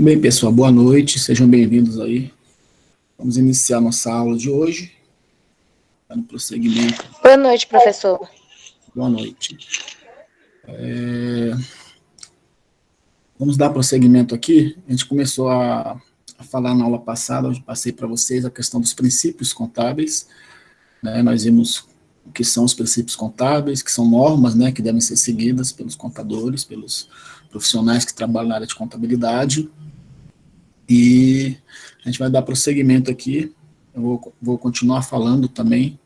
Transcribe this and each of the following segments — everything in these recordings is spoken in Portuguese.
Bem, pessoal, boa noite, sejam bem-vindos aí. Vamos iniciar nossa aula de hoje, dando prosseguimento. Boa noite, professor. Boa noite. Vamos dar prosseguimento aqui. A gente começou a falar na aula passada, onde passei para vocês a questão dos princípios contábeis, né? Nós vimos o que são os princípios contábeis, que são normas, né, que devem ser seguidas pelos contadores, pelos profissionais que trabalham na área de contabilidade. E a gente vai dar prosseguimento aqui. Eu vou continuar falando também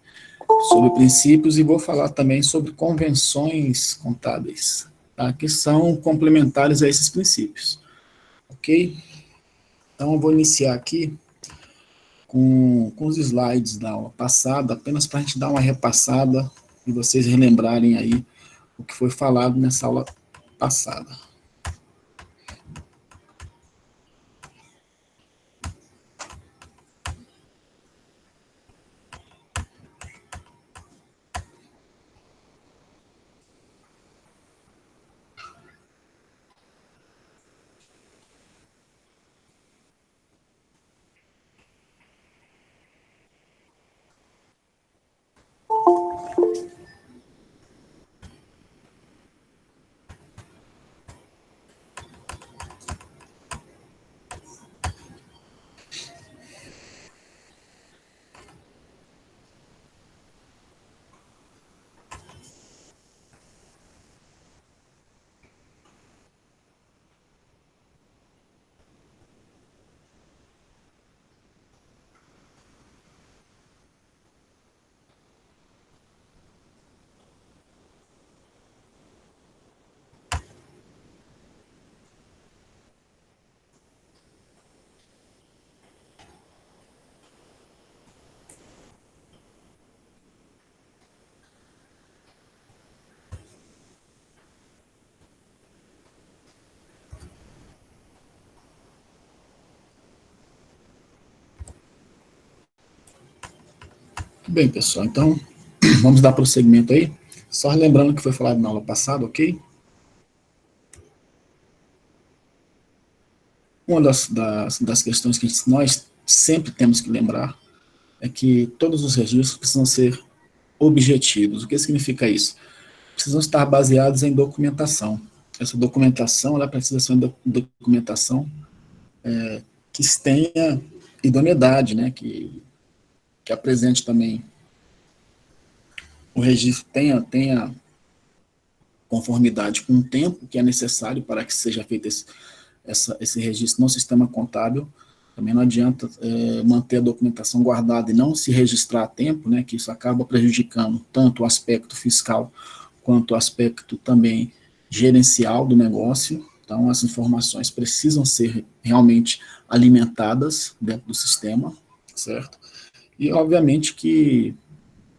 sobre princípios e vou falar também sobre convenções contábeis, tá? Que são complementares a esses princípios, ok? Então eu vou iniciar aqui com os slides da aula passada, apenas para a gente dar uma repassada e vocês relembrarem aí o que foi falado nessa aula passada. Bem, pessoal, então vamos dar prosseguimento aí. Só lembrando que foi falado na aula passada, ok? Uma das questões que nós sempre temos que lembrar é que todos os registros precisam ser objetivos. O que significa isso? Precisam estar baseados em documentação. Essa documentação, ela precisa ser uma documentação que tenha idoneidade, né? Que apresente também o registro, tenha conformidade com o tempo que é necessário para que seja feito esse registro no sistema contábil. Também não adianta manter a documentação guardada e não se registrar a tempo, né, que isso acaba prejudicando tanto o aspecto fiscal quanto o aspecto também gerencial do negócio. Então, as informações precisam ser realmente alimentadas dentro do sistema, certo? E, obviamente, que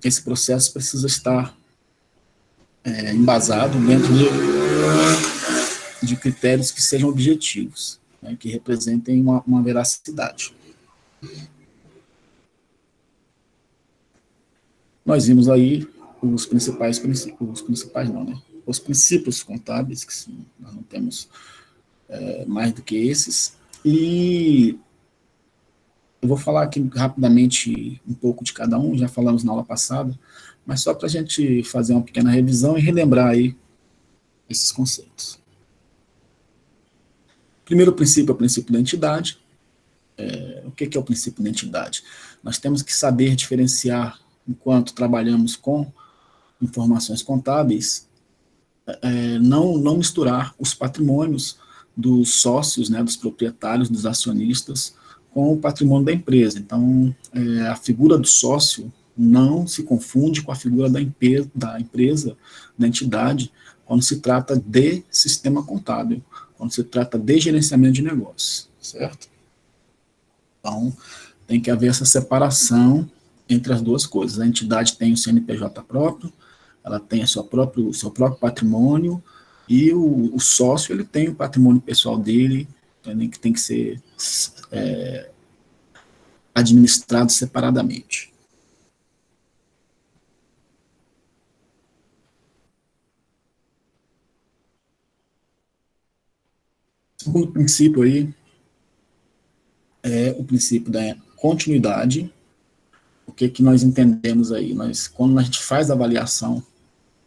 esse processo precisa estar embasado dentro de critérios que sejam objetivos, né, que representem uma veracidade. Nós vimos aí os principais não, né? Os princípios contábeis, que nós não temos mais do que esses, e eu vou falar aqui rapidamente um pouco de cada um, já falamos na aula passada, mas só para a gente fazer uma pequena revisão e relembrar aí esses conceitos. Primeiro princípio é o princípio da entidade. O que é o princípio da entidade? Nós temos que saber diferenciar, enquanto trabalhamos com informações contábeis, não misturar os patrimônios dos sócios, né, dos proprietários, dos acionistas, com o patrimônio da empresa. Então, a figura do sócio não se confunde com a figura da empresa, da entidade, quando se trata de sistema contábil, quando se trata de gerenciamento de negócios, certo? Então, tem que haver essa separação entre as duas coisas. A entidade tem o CNPJ próprio, ela tem seu próprio patrimônio, e o sócio ele tem o patrimônio pessoal dele, que tem que ser administrado separadamente. Segundo princípio aí, é o princípio da continuidade. O que que nós entendemos aí? Quando a gente faz a avaliação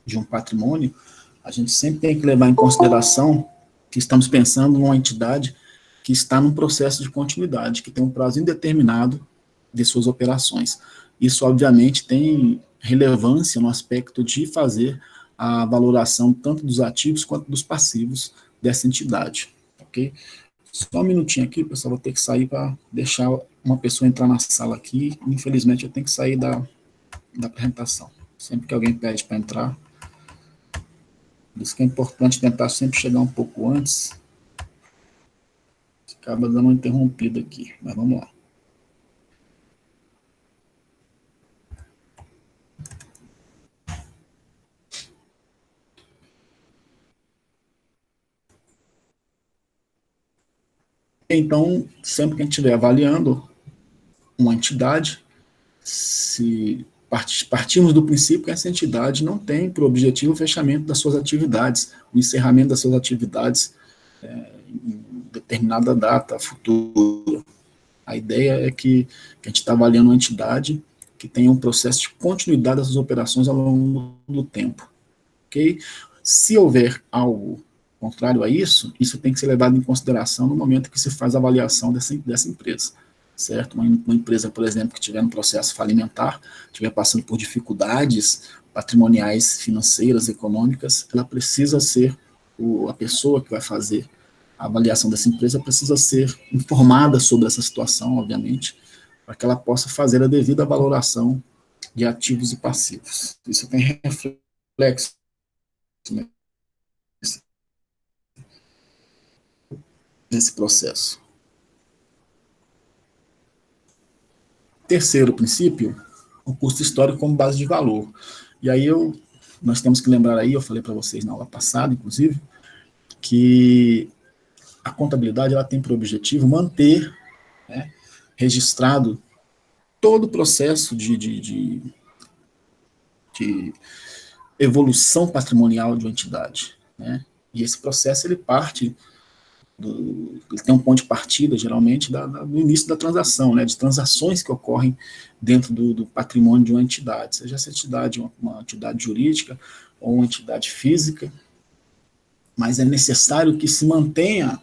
de um patrimônio, a gente sempre tem que levar em consideração que estamos pensando numa entidade que está num processo de continuidade, que tem um prazo indeterminado de suas operações. Isso, obviamente, tem relevância no aspecto de fazer a valoração tanto dos ativos quanto dos passivos dessa entidade, ok? Só um minutinho aqui, pessoal, vou ter que sair para deixar uma pessoa entrar na sala aqui. Infelizmente, eu tenho que sair da apresentação. Sempre que alguém pede para entrar, por isso que é importante tentar sempre chegar um pouco antes. Acaba dando uma interrompida aqui, mas vamos lá. Então, sempre que a gente estiver avaliando uma entidade, se partimos do princípio que essa entidade não tem por objetivo o fechamento das suas atividades, o encerramento das suas atividades em determinada data futura. A ideia é que a gente está avaliando uma entidade que tenha um processo de continuidade das suas operações ao longo do tempo. Ok? Se houver algo contrário a isso, isso tem que ser levado em consideração no momento que se faz a avaliação dessa empresa, certo? Uma empresa, por exemplo, que estiver no processo falimentar, estiver passando por dificuldades patrimoniais, financeiras, econômicas, ela precisa ser, a pessoa que vai fazer a avaliação dessa empresa precisa ser informada sobre essa situação, obviamente, para que ela possa fazer a devida valoração de ativos e passivos. Isso tem reflexo nesse processo. Terceiro princípio, o custo histórico como base de valor. E aí nós temos que lembrar aí, eu falei para vocês na aula passada, inclusive, que a contabilidade ela tem por objetivo manter, né, registrado todo o processo de evolução patrimonial de uma entidade, né? E esse processo ele parte ele tem um ponto de partida, geralmente, do início da transação, né, de transações que ocorrem dentro do patrimônio de uma entidade, seja essa entidade uma entidade jurídica ou uma entidade física, mas é necessário que se mantenha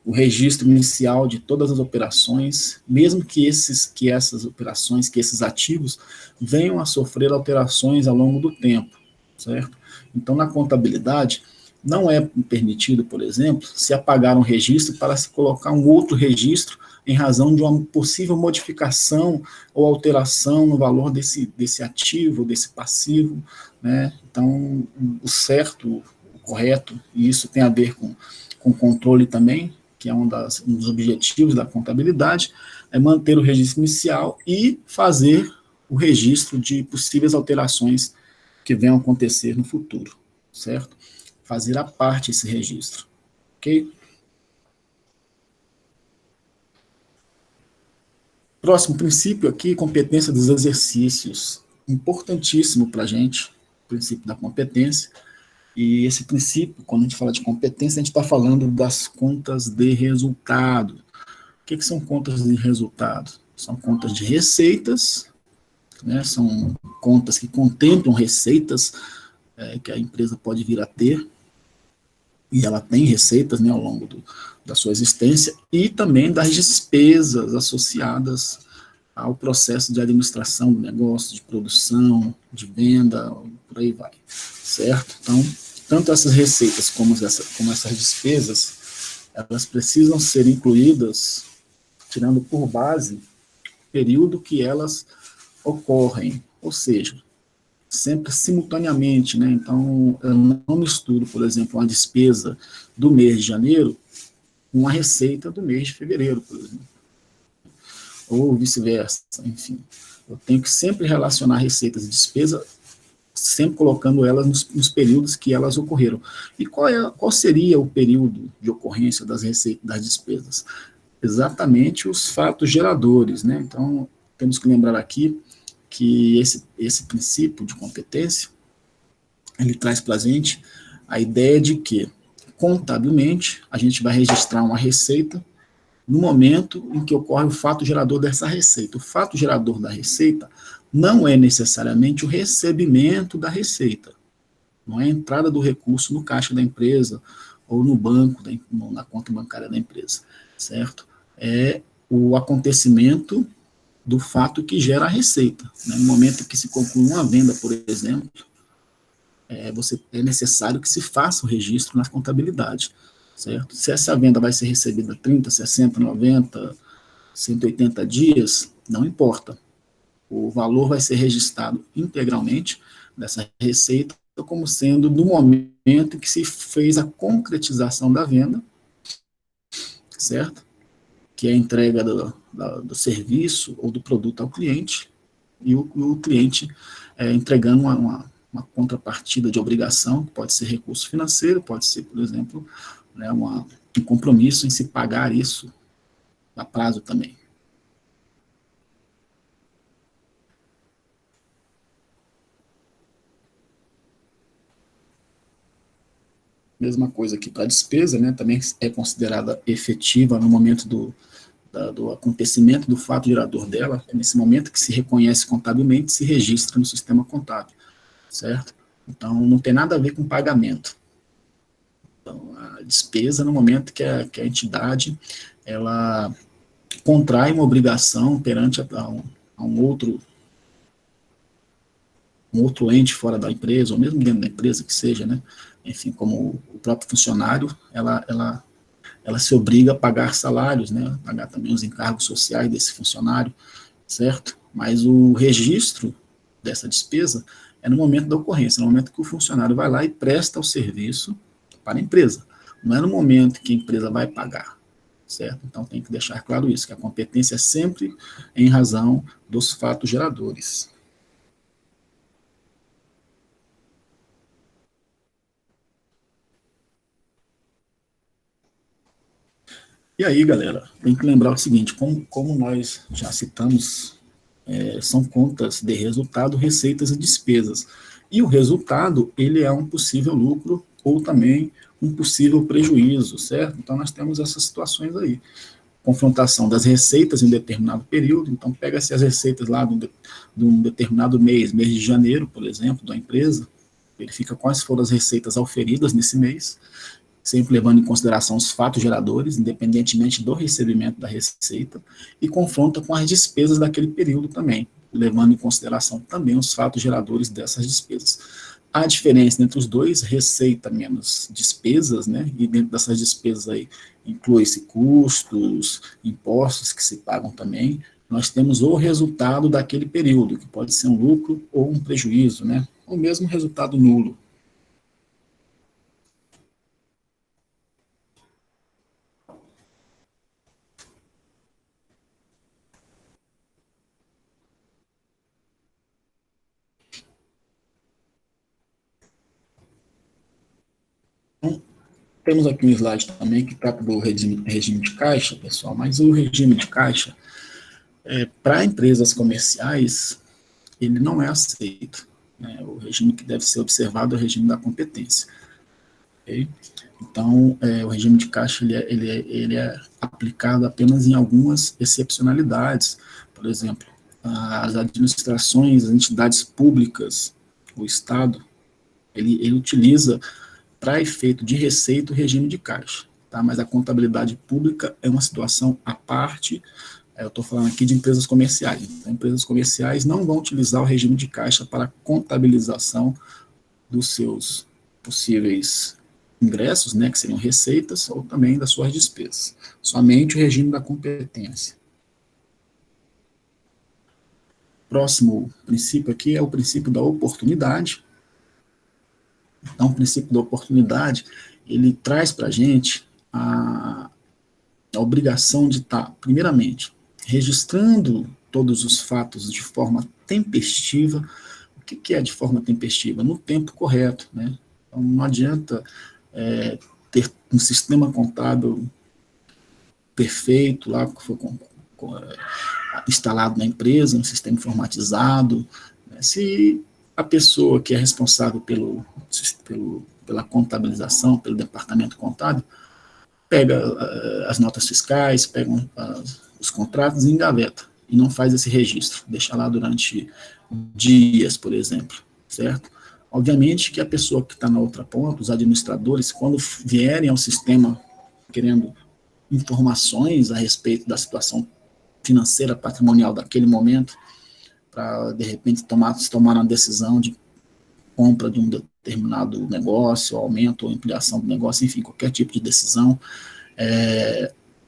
o registro inicial de todas as operações, mesmo que essas operações, que esses ativos venham a sofrer alterações ao longo do tempo, certo? Então, na contabilidade, não é permitido, por exemplo, se apagar um registro para se colocar um outro registro em razão de uma possível modificação ou alteração no valor desse ativo, desse passivo, né? Então, o certo, o correto, e isso tem a ver com controle também, que é um dos objetivos da contabilidade, é manter o registro inicial e fazer o registro de possíveis alterações que venham a acontecer no futuro, certo? Fazer à parte esse registro, ok? Próximo princípio aqui, competência dos exercícios. Importantíssimo para a gente, o princípio da competência. E esse princípio, quando a gente fala de competência, a gente está falando das contas de resultado. O que são contas de resultado? São contas de receitas, né? São contas que contemplam receitas que a empresa pode vir a ter, e ela tem receitas, né, ao longo da sua existência, e também das despesas associadas ao processo de administração do negócio, de produção, de venda, por aí vai, certo? Então, tanto essas receitas como essas despesas, elas precisam ser incluídas, tirando por base o período que elas ocorrem, ou seja, sempre simultaneamente, né? Então, eu não misturo, por exemplo, uma despesa do mês de janeiro com uma receita do mês de fevereiro, por exemplo, ou vice-versa, enfim. Eu tenho que sempre relacionar receitas e despesa, sempre colocando elas nos períodos que elas ocorreram. E qual seria o período de ocorrência das receitas, das despesas? Exatamente os fatos geradores, né? Então, temos que lembrar aqui que esse princípio de competência, ele traz para a gente a ideia de que, contabilmente, a gente vai registrar uma receita no momento em que ocorre o fato gerador dessa receita. O fato gerador da receita não é necessariamente o recebimento da receita, não é a entrada do recurso no caixa da empresa ou no banco, na conta bancária da empresa, certo? É o acontecimento do fato que gera a receita. Né? No momento que se conclui uma venda, por exemplo, é necessário que se faça o registro na contabilidade, certo? Se essa venda vai ser recebida 30, 60, 90, 180 dias, não importa. O valor vai ser registrado integralmente dessa receita como sendo do momento que se fez a concretização da venda, certo? Que é a entrega do serviço ou do produto ao cliente, e o cliente entregando uma contrapartida de obrigação, que pode ser recurso financeiro, pode ser, por exemplo, né, um compromisso em se pagar isso a prazo também. Mesma coisa aqui para a despesa, né, também é considerada efetiva no momento do acontecimento do fato gerador dela, é nesse momento que se reconhece contabilmente, se registra no sistema contábil, certo? Então, não tem nada a ver com pagamento. Então, a despesa no momento que a entidade, ela contrai uma obrigação perante a um outro ente fora da empresa, ou mesmo dentro da empresa que seja, né? Enfim, como o próprio funcionário, ela se obriga a pagar salários, né? Pagar também os encargos sociais desse funcionário, certo? Mas o registro dessa despesa é no momento da ocorrência, no momento que o funcionário vai lá e presta o serviço para a empresa. Não é no momento que a empresa vai pagar, certo? Então tem que deixar claro isso, que a competência é sempre em razão dos fatos geradores. E aí, galera, tem que lembrar o seguinte, como nós já citamos, são contas de resultado, receitas e despesas. E o resultado, ele é um possível lucro ou também um possível prejuízo, certo? Então, nós temos essas situações aí. Confrontação das receitas em um determinado período, então pega-se as receitas lá de um determinado mês de janeiro, por exemplo, da empresa, verifica quais foram as receitas auferidas nesse mês, sempre levando em consideração os fatos geradores, independentemente do recebimento da receita, e confronta com as despesas daquele período também, levando em consideração também os fatos geradores dessas despesas. A diferença entre os dois, receita menos despesas, né, e dentro dessas despesas aí inclui-se custos, impostos que se pagam também, nós temos o resultado daquele período, que pode ser um lucro ou um prejuízo, né, ou mesmo resultado nulo. Então, temos aqui um slide também que trata do regime de caixa, pessoal, mas o regime de caixa, para empresas comerciais, ele não é aceito. Né? O regime que deve ser observado é o regime da competência. Okay? Então, o regime de caixa ele é aplicado apenas em algumas excepcionalidades. Por exemplo, as administrações, as entidades públicas, o Estado, ele utiliza para efeito de receita o regime de caixa. Tá? Mas a contabilidade pública é uma situação à parte. Eu estou falando aqui de empresas comerciais. Então, empresas comerciais não vão utilizar o regime de caixa para a contabilização dos seus possíveis ingressos, né, que seriam receitas, ou também das suas despesas. Somente o regime da competência. Próximo princípio aqui é o princípio da oportunidade. Então, o princípio da oportunidade, ele traz para a gente a obrigação de estar, primeiramente, registrando todos os fatos de forma tempestiva. O que é de forma tempestiva? No tempo correto, né? Então, não adianta ter um sistema contábil perfeito lá, que foi instalado na empresa, um sistema informatizado, né? Se a pessoa que é responsável pela contabilização, pelo departamento contábil, pega as notas fiscais, pega os contratos e engaveta, e não faz esse registro, deixa lá durante dias, por exemplo, certo? Obviamente que a pessoa que está na outra ponta, os administradores, quando vierem ao sistema querendo informações a respeito da situação financeira, patrimonial daquele momento, para, de repente, tomar uma decisão de compra de um determinado negócio, aumento ou ampliação do negócio, enfim, qualquer tipo de decisão,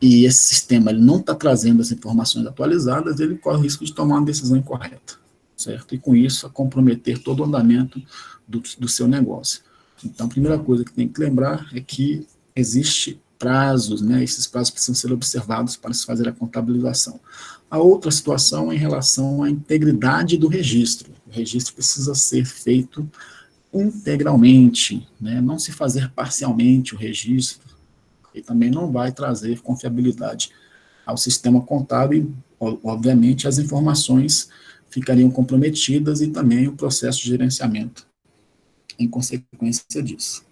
e esse sistema ele não está trazendo as informações atualizadas, ele corre o risco de tomar uma decisão incorreta, certo? E com isso, a comprometer todo o andamento do seu negócio. Então, a primeira coisa que tem que lembrar é que existe prazos, né? Esses prazos precisam ser observados para se fazer a contabilização. A outra situação é em relação à integridade do registro. O registro precisa ser feito integralmente, né? Não se fazer parcialmente o registro, e também não vai trazer confiabilidade ao sistema contábil, obviamente as informações ficariam comprometidas e também o processo de gerenciamento em consequência disso.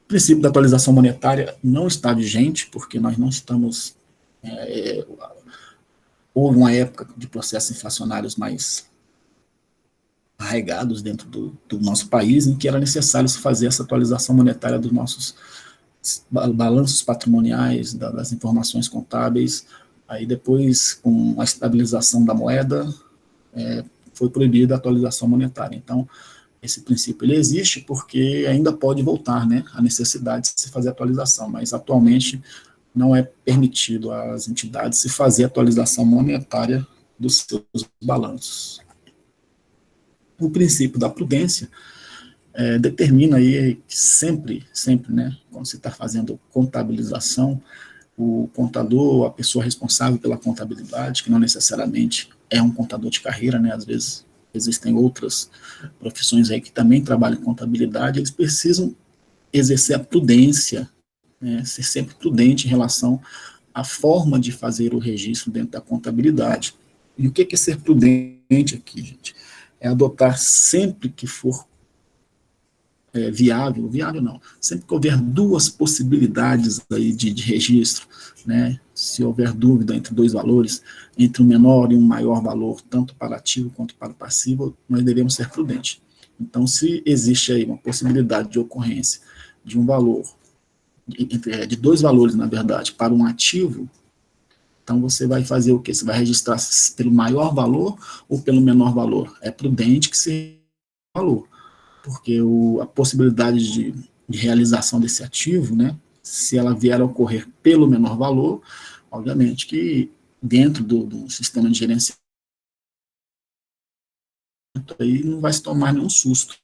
O princípio da atualização monetária não está vigente, porque nós não estamos... houve uma época de processos inflacionários mais arraigados dentro do nosso país, em que era necessário se fazer essa atualização monetária dos nossos balanços patrimoniais, das informações contábeis. Aí depois, com a estabilização da moeda, foi proibida a atualização monetária. Então, esse princípio ele existe porque ainda pode voltar, né, a necessidade de se fazer atualização, mas atualmente não é permitido às entidades se fazer atualização monetária dos seus balanços. O princípio da prudência determina aí que sempre, né, quando se está fazendo contabilização, o contador, a pessoa responsável pela contabilidade, que não necessariamente é um contador de carreira, né, às vezes existem outras profissões aí que também trabalham em contabilidade, eles precisam exercer a prudência, né, ser sempre prudente em relação à forma de fazer o registro dentro da contabilidade. E o que é ser prudente aqui, gente? É adotar sempre que for viável não, sempre que houver duas possibilidades aí de registro, né, se houver dúvida entre dois valores, entre um menor e um maior valor, tanto para ativo quanto para passivo, nós devemos ser prudentes. Então, se existe aí uma possibilidade de ocorrência de um valor, de dois valores, na verdade, para um ativo, então você vai fazer o quê? Você vai registrar pelo maior valor ou pelo menor valor? É prudente que seja o valor, porque a possibilidade de realização desse ativo, né, se ela vier a ocorrer pelo menor valor, obviamente que dentro do sistema de gerenciamento aí não vai se tomar nenhum susto.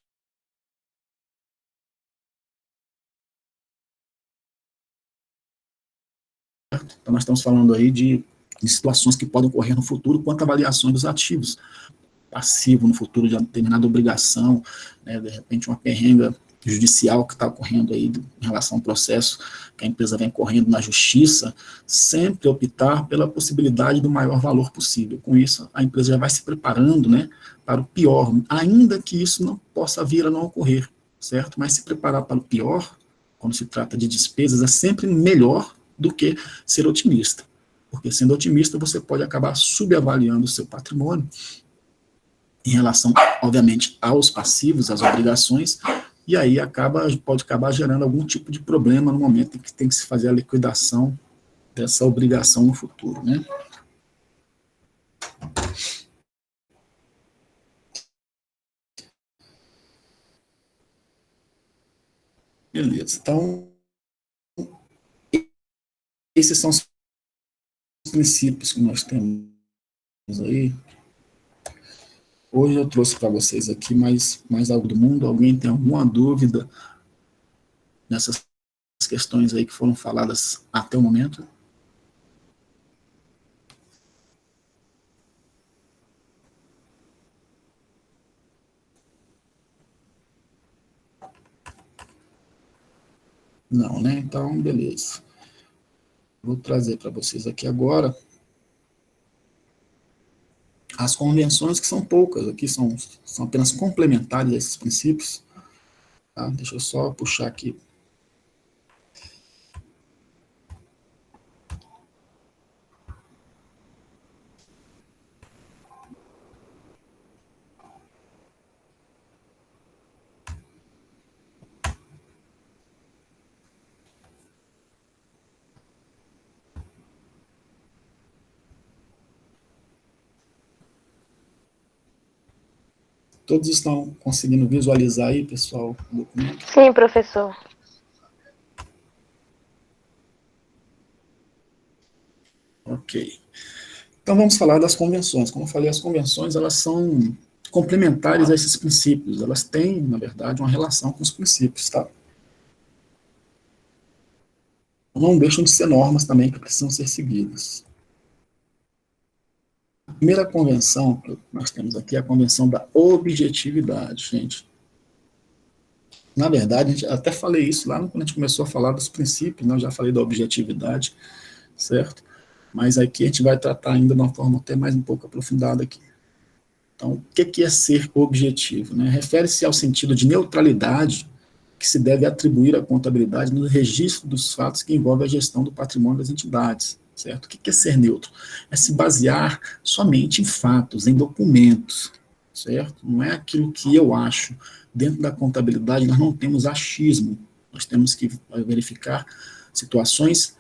Então nós estamos falando aí de situações que podem ocorrer no futuro quanto à avaliação dos ativos, passivo no futuro de uma determinada obrigação, né, de repente uma perrenga judicial que está ocorrendo aí em relação ao processo que a empresa vem correndo na justiça, sempre optar pela possibilidade do maior valor possível. Com isso, a empresa já vai se preparando, né, para o pior, ainda que isso não possa vir a não ocorrer, certo? Mas se preparar para o pior, quando se trata de despesas, é sempre melhor do que ser otimista. Porque sendo otimista, você pode acabar subavaliando o seu patrimônio em relação, obviamente, aos passivos, às obrigações, e aí pode acabar gerando algum tipo de problema no momento em que tem que se fazer a liquidação dessa obrigação no futuro, né? Beleza, então, esses são os princípios que nós temos aí. Hoje eu trouxe para vocês aqui mais algo do mundo. Alguém tem alguma dúvida nessas questões aí que foram faladas até o momento? Não, né? Então, beleza. Vou trazer para vocês aqui agora as convenções, que são poucas, aqui são apenas complementares a esses princípios. Tá? Deixa eu só puxar aqui Todos estão conseguindo visualizar aí, pessoal, o documento? Sim, professor. Ok. Então vamos falar das convenções. Como eu falei, as convenções, elas são complementares a esses princípios. Elas têm, na verdade, uma relação com os princípios, tá? Não deixam de ser normas também que precisam ser seguidas. A primeira convenção que nós temos aqui é a convenção da objetividade, gente. Na verdade, a gente, até falei isso lá quando a gente começou a falar dos princípios, né? Eu já falei da objetividade, certo? Mas aqui a gente vai tratar ainda de uma forma até mais um pouco aprofundada aqui. Então, o que é ser objetivo? Né? Refere-se ao sentido de neutralidade que se deve atribuir à contabilidade no registro dos fatos que envolvem a gestão do patrimônio das entidades, certo? O que é ser neutro? É se basear somente em fatos, em documentos, certo? Não é aquilo que eu acho. Dentro da contabilidade, nós não temos achismo, nós temos que verificar situações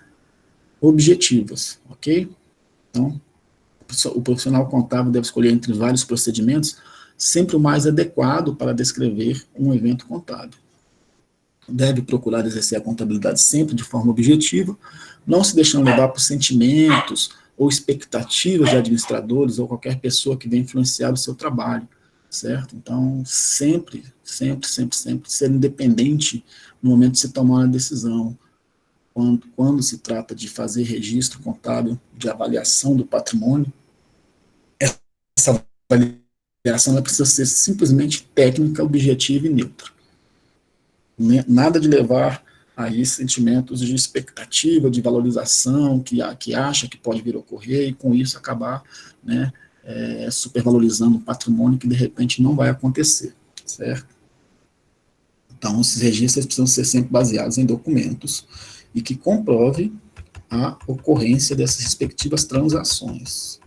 objetivas, ok? Então, o profissional contábil deve escolher entre vários procedimentos sempre o mais adequado para descrever um evento contábil. Deve procurar exercer a contabilidade sempre de forma objetiva, não se deixando levar por sentimentos ou expectativas de administradores ou qualquer pessoa que venha influenciar o seu trabalho, certo? Então, sempre ser independente no momento de se tomar uma decisão. Quando se trata de fazer registro contábil, de avaliação do patrimônio, essa avaliação ela precisa ser simplesmente técnica, objetiva e neutra. Nada de levar aí sentimentos de expectativa, de valorização, que acha que pode vir a ocorrer, e com isso acabar, né, supervalorizando o patrimônio que de repente não vai acontecer, certo? Então, esses registros precisam ser sempre baseados em documentos e que comprove a ocorrência dessas respectivas transações.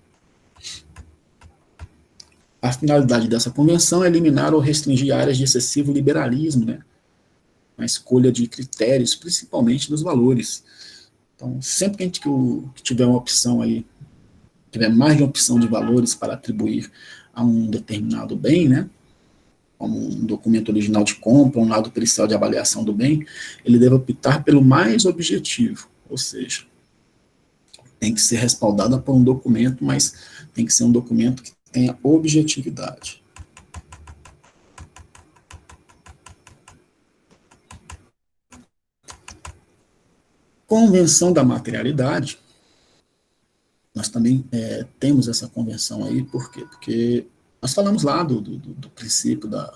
A finalidade dessa convenção é eliminar ou restringir áreas de excessivo liberalismo, né, na escolha de critérios, principalmente dos valores. Então, sempre que a gente tiver uma opção aí, tiver mais de uma opção de valores para atribuir a um determinado bem, né, como um documento original de compra, um laudo pericial de avaliação do bem, ele deve optar pelo mais objetivo, ou seja, tem que ser respaldada por um documento, mas tem que ser um documento que tenha objetividade. Convenção da materialidade, nós também temos essa convenção aí, por quê? Porque nós falamos lá do princípio da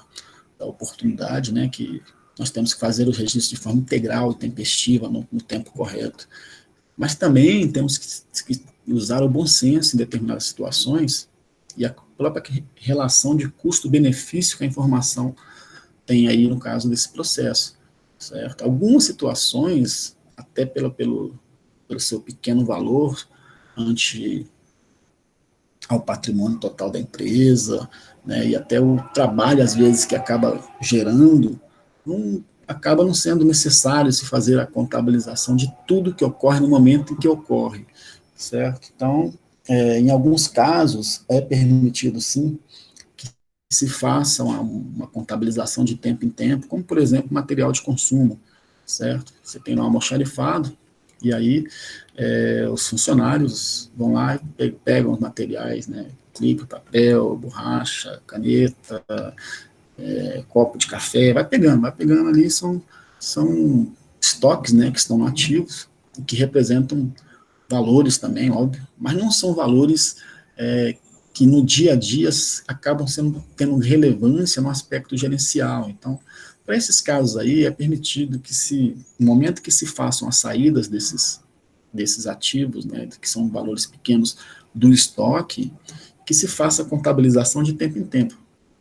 oportunidade, né, que nós temos que fazer o registro de forma integral, tempestiva, no tempo correto. Mas também temos que usar o bom senso em determinadas situações e a própria relação de custo-benefício que a informação tem aí no caso desse processo, certo? Algumas situações, até pelo seu pequeno valor, ante ao patrimônio total da empresa, né, e até o trabalho, às vezes, que acaba gerando, acaba não sendo necessário se fazer a contabilização de tudo que ocorre no momento em que ocorre, certo? Então, em alguns casos, é permitido, sim, que se faça uma contabilização de tempo em tempo, como, por exemplo, material de consumo, certo? Você tem lá um almoxarifado, e aí os funcionários vão lá e pegam os materiais, né? Clipe, papel, borracha, caneta, copo de café, vai pegando ali, são estoques, né, que estão ativos, e que representam valores também, óbvio, mas não são valores que no dia a dia acabam tendo relevância no aspecto gerencial. Então, para esses casos aí, é permitido que no momento que se façam as saídas desses ativos, né, que são valores pequenos do estoque, que se faça a contabilização de tempo em tempo.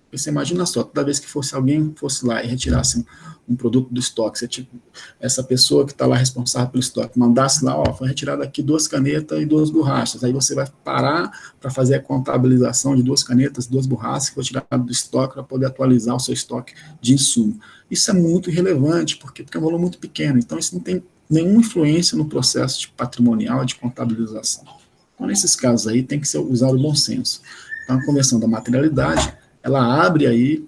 Você imagina só, toda vez que alguém fosse lá e retirasse um produto do estoque, essa pessoa que está lá responsável pelo estoque, mandasse lá, foi retirado aqui 2 canetas e 2 borrachas, aí você vai parar para fazer a contabilização de 2 canetas, 2 borrachas que foi tirado do estoque para poder atualizar o seu estoque de insumo. Isso é muito irrelevante, porque é um valor muito pequeno, então isso não tem nenhuma influência no processo de patrimonial de contabilização. Então, nesses casos aí, tem que ser usado o bom senso. Então, a conversão da materialidade ela abre aí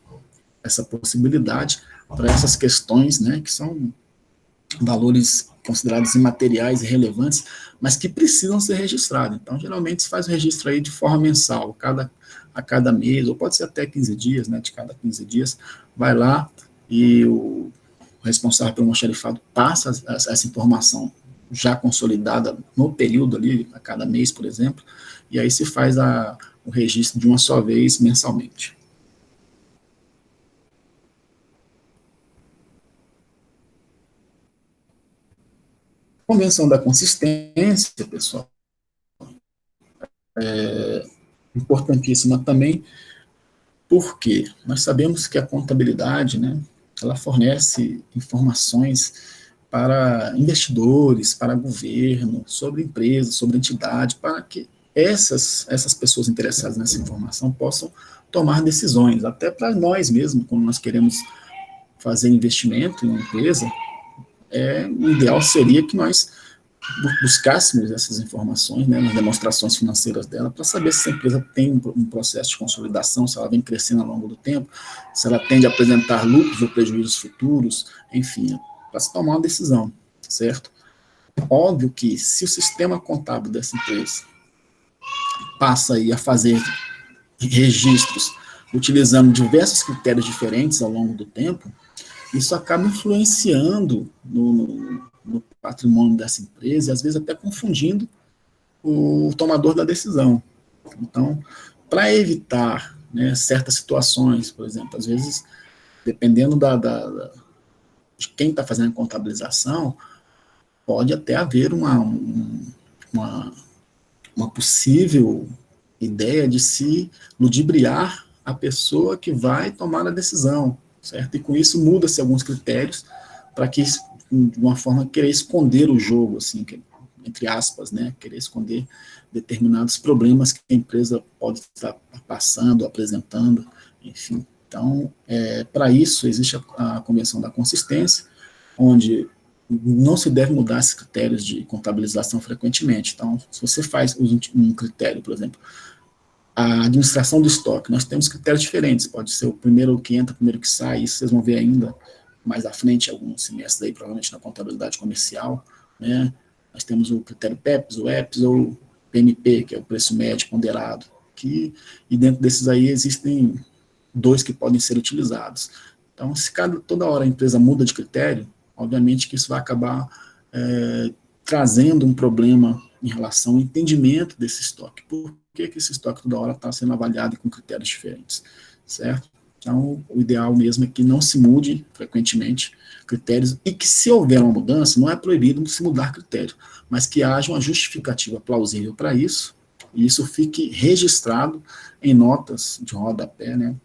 essa possibilidade para essas questões, né, que são valores considerados imateriais e relevantes, mas que precisam ser registrados. Então, geralmente, se faz o registro aí de forma mensal, a cada mês, ou pode ser até 15 dias, né, de cada 15 dias, vai lá e o responsável pelo almoxarifado passa essa informação já consolidada no período ali, a cada mês, por exemplo, e aí se faz o registro de uma só vez mensalmente. Convenção da consistência, pessoal, importantíssima também, porque nós sabemos que a contabilidade, né, ela fornece informações para investidores, para governo, sobre empresas, sobre entidade, para que essas pessoas interessadas nessa informação possam tomar decisões, até para nós mesmos, quando nós queremos fazer investimento em uma empresa, o ideal seria que nós buscássemos essas informações, né, nas demonstrações financeiras dela, para saber se a empresa tem um processo de consolidação, se ela vem crescendo ao longo do tempo, se ela tende a apresentar lucros ou prejuízos futuros, enfim, para se tomar uma decisão, certo? Óbvio que se o sistema contábil dessa empresa passa aí a fazer registros utilizando diversos critérios diferentes ao longo do tempo, isso acaba influenciando no patrimônio dessa empresa, e às vezes até confundindo o tomador da decisão. Então, para evitar, né, certas situações, por exemplo, às vezes, dependendo de quem está fazendo a contabilização, pode até haver uma, uma possível ideia de se ludibriar a pessoa que vai tomar a decisão, certo? E com isso muda-se alguns critérios para que, de uma forma, querer esconder o jogo, assim, entre aspas, né? Querer esconder determinados problemas que a empresa pode estar passando, apresentando, enfim. Então, para isso, existe a Convenção da Consistência, onde não se deve mudar esses critérios de contabilização frequentemente. Então, se você faz um critério, por exemplo, a administração do estoque, nós temos critérios diferentes, pode ser o primeiro que entra, o primeiro que sai, isso vocês vão ver ainda mais à frente, alguns semestres aí, provavelmente na contabilidade comercial, né? Nós temos o critério PEPs, o EPS ou o PMP, que é o preço médio ponderado, e dentro desses aí existem dois que podem ser utilizados. Então, se toda hora a empresa muda de critério, obviamente que isso vai acabar trazendo um problema em relação ao entendimento desse estoque. Por que esse estoque toda hora está sendo avaliado com critérios diferentes, certo? Então, o ideal mesmo é que não se mude frequentemente critérios e que, se houver uma mudança, não é proibido se mudar critério, mas que haja uma justificativa plausível para isso, e isso fique registrado em notas de rodapé, né?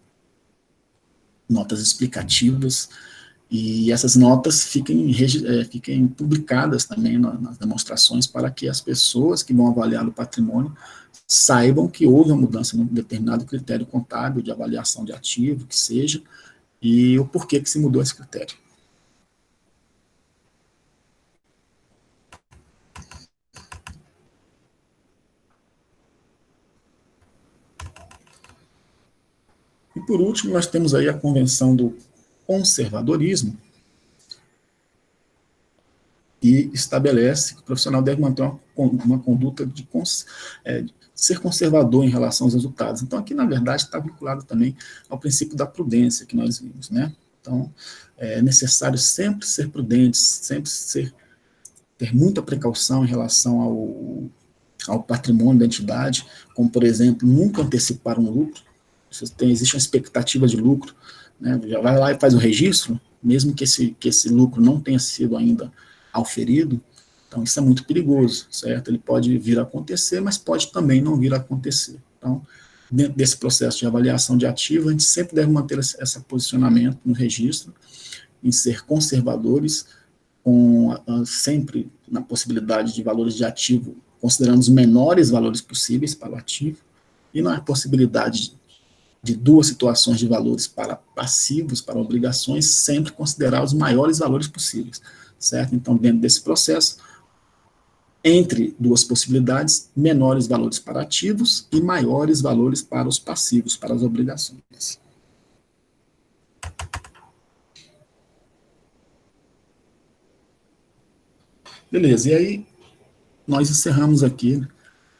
Notas explicativas, e essas notas fiquem publicadas também nas demonstrações para que as pessoas que vão avaliar o patrimônio saibam que houve uma mudança em um determinado critério contábil de avaliação de ativo, que seja, e o porquê que se mudou esse critério. E por último, nós temos aí a Convenção do Conservadorismo, que estabelece que o profissional deve manter uma conduta de ser conservador em relação aos resultados. Então, aqui, na verdade, está vinculado também ao princípio da prudência que nós vimos, né? Então, é necessário sempre ser prudente, sempre ter muita precaução em relação ao patrimônio da entidade, como, por exemplo, nunca antecipar um lucro. Existe uma expectativa de lucro, né? Já vai lá e faz o registro, mesmo que esse lucro não tenha sido ainda auferido. Então, isso é muito perigoso, certo? Ele pode vir a acontecer, mas pode também não vir a acontecer. Então, dentro desse processo de avaliação de ativo, a gente sempre deve manter esse posicionamento no registro, em ser conservadores, sempre na possibilidade de valores de ativo, considerando os menores valores possíveis para o ativo, e na possibilidade de duas situações de valores para passivos, para obrigações, sempre considerar os maiores valores possíveis, certo? Então, dentro desse processo, entre duas possibilidades, menores valores para ativos e maiores valores para os passivos, para as obrigações. Beleza, e aí nós encerramos aqui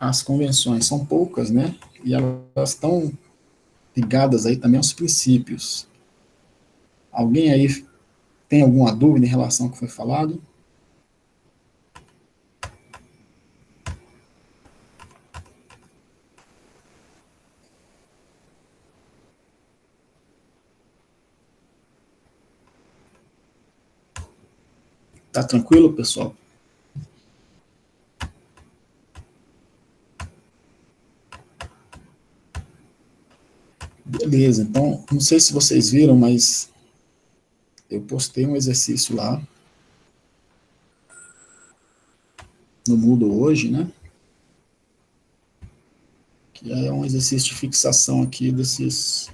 as convenções. São poucas, né? E elas estão ligadas aí também aos princípios. Alguém aí tem alguma dúvida em relação ao que foi falado? Tá tranquilo, pessoal? Beleza, então, não sei se vocês viram, mas eu postei um exercício lá no Moodle hoje, né? Que é um exercício de fixação aqui desses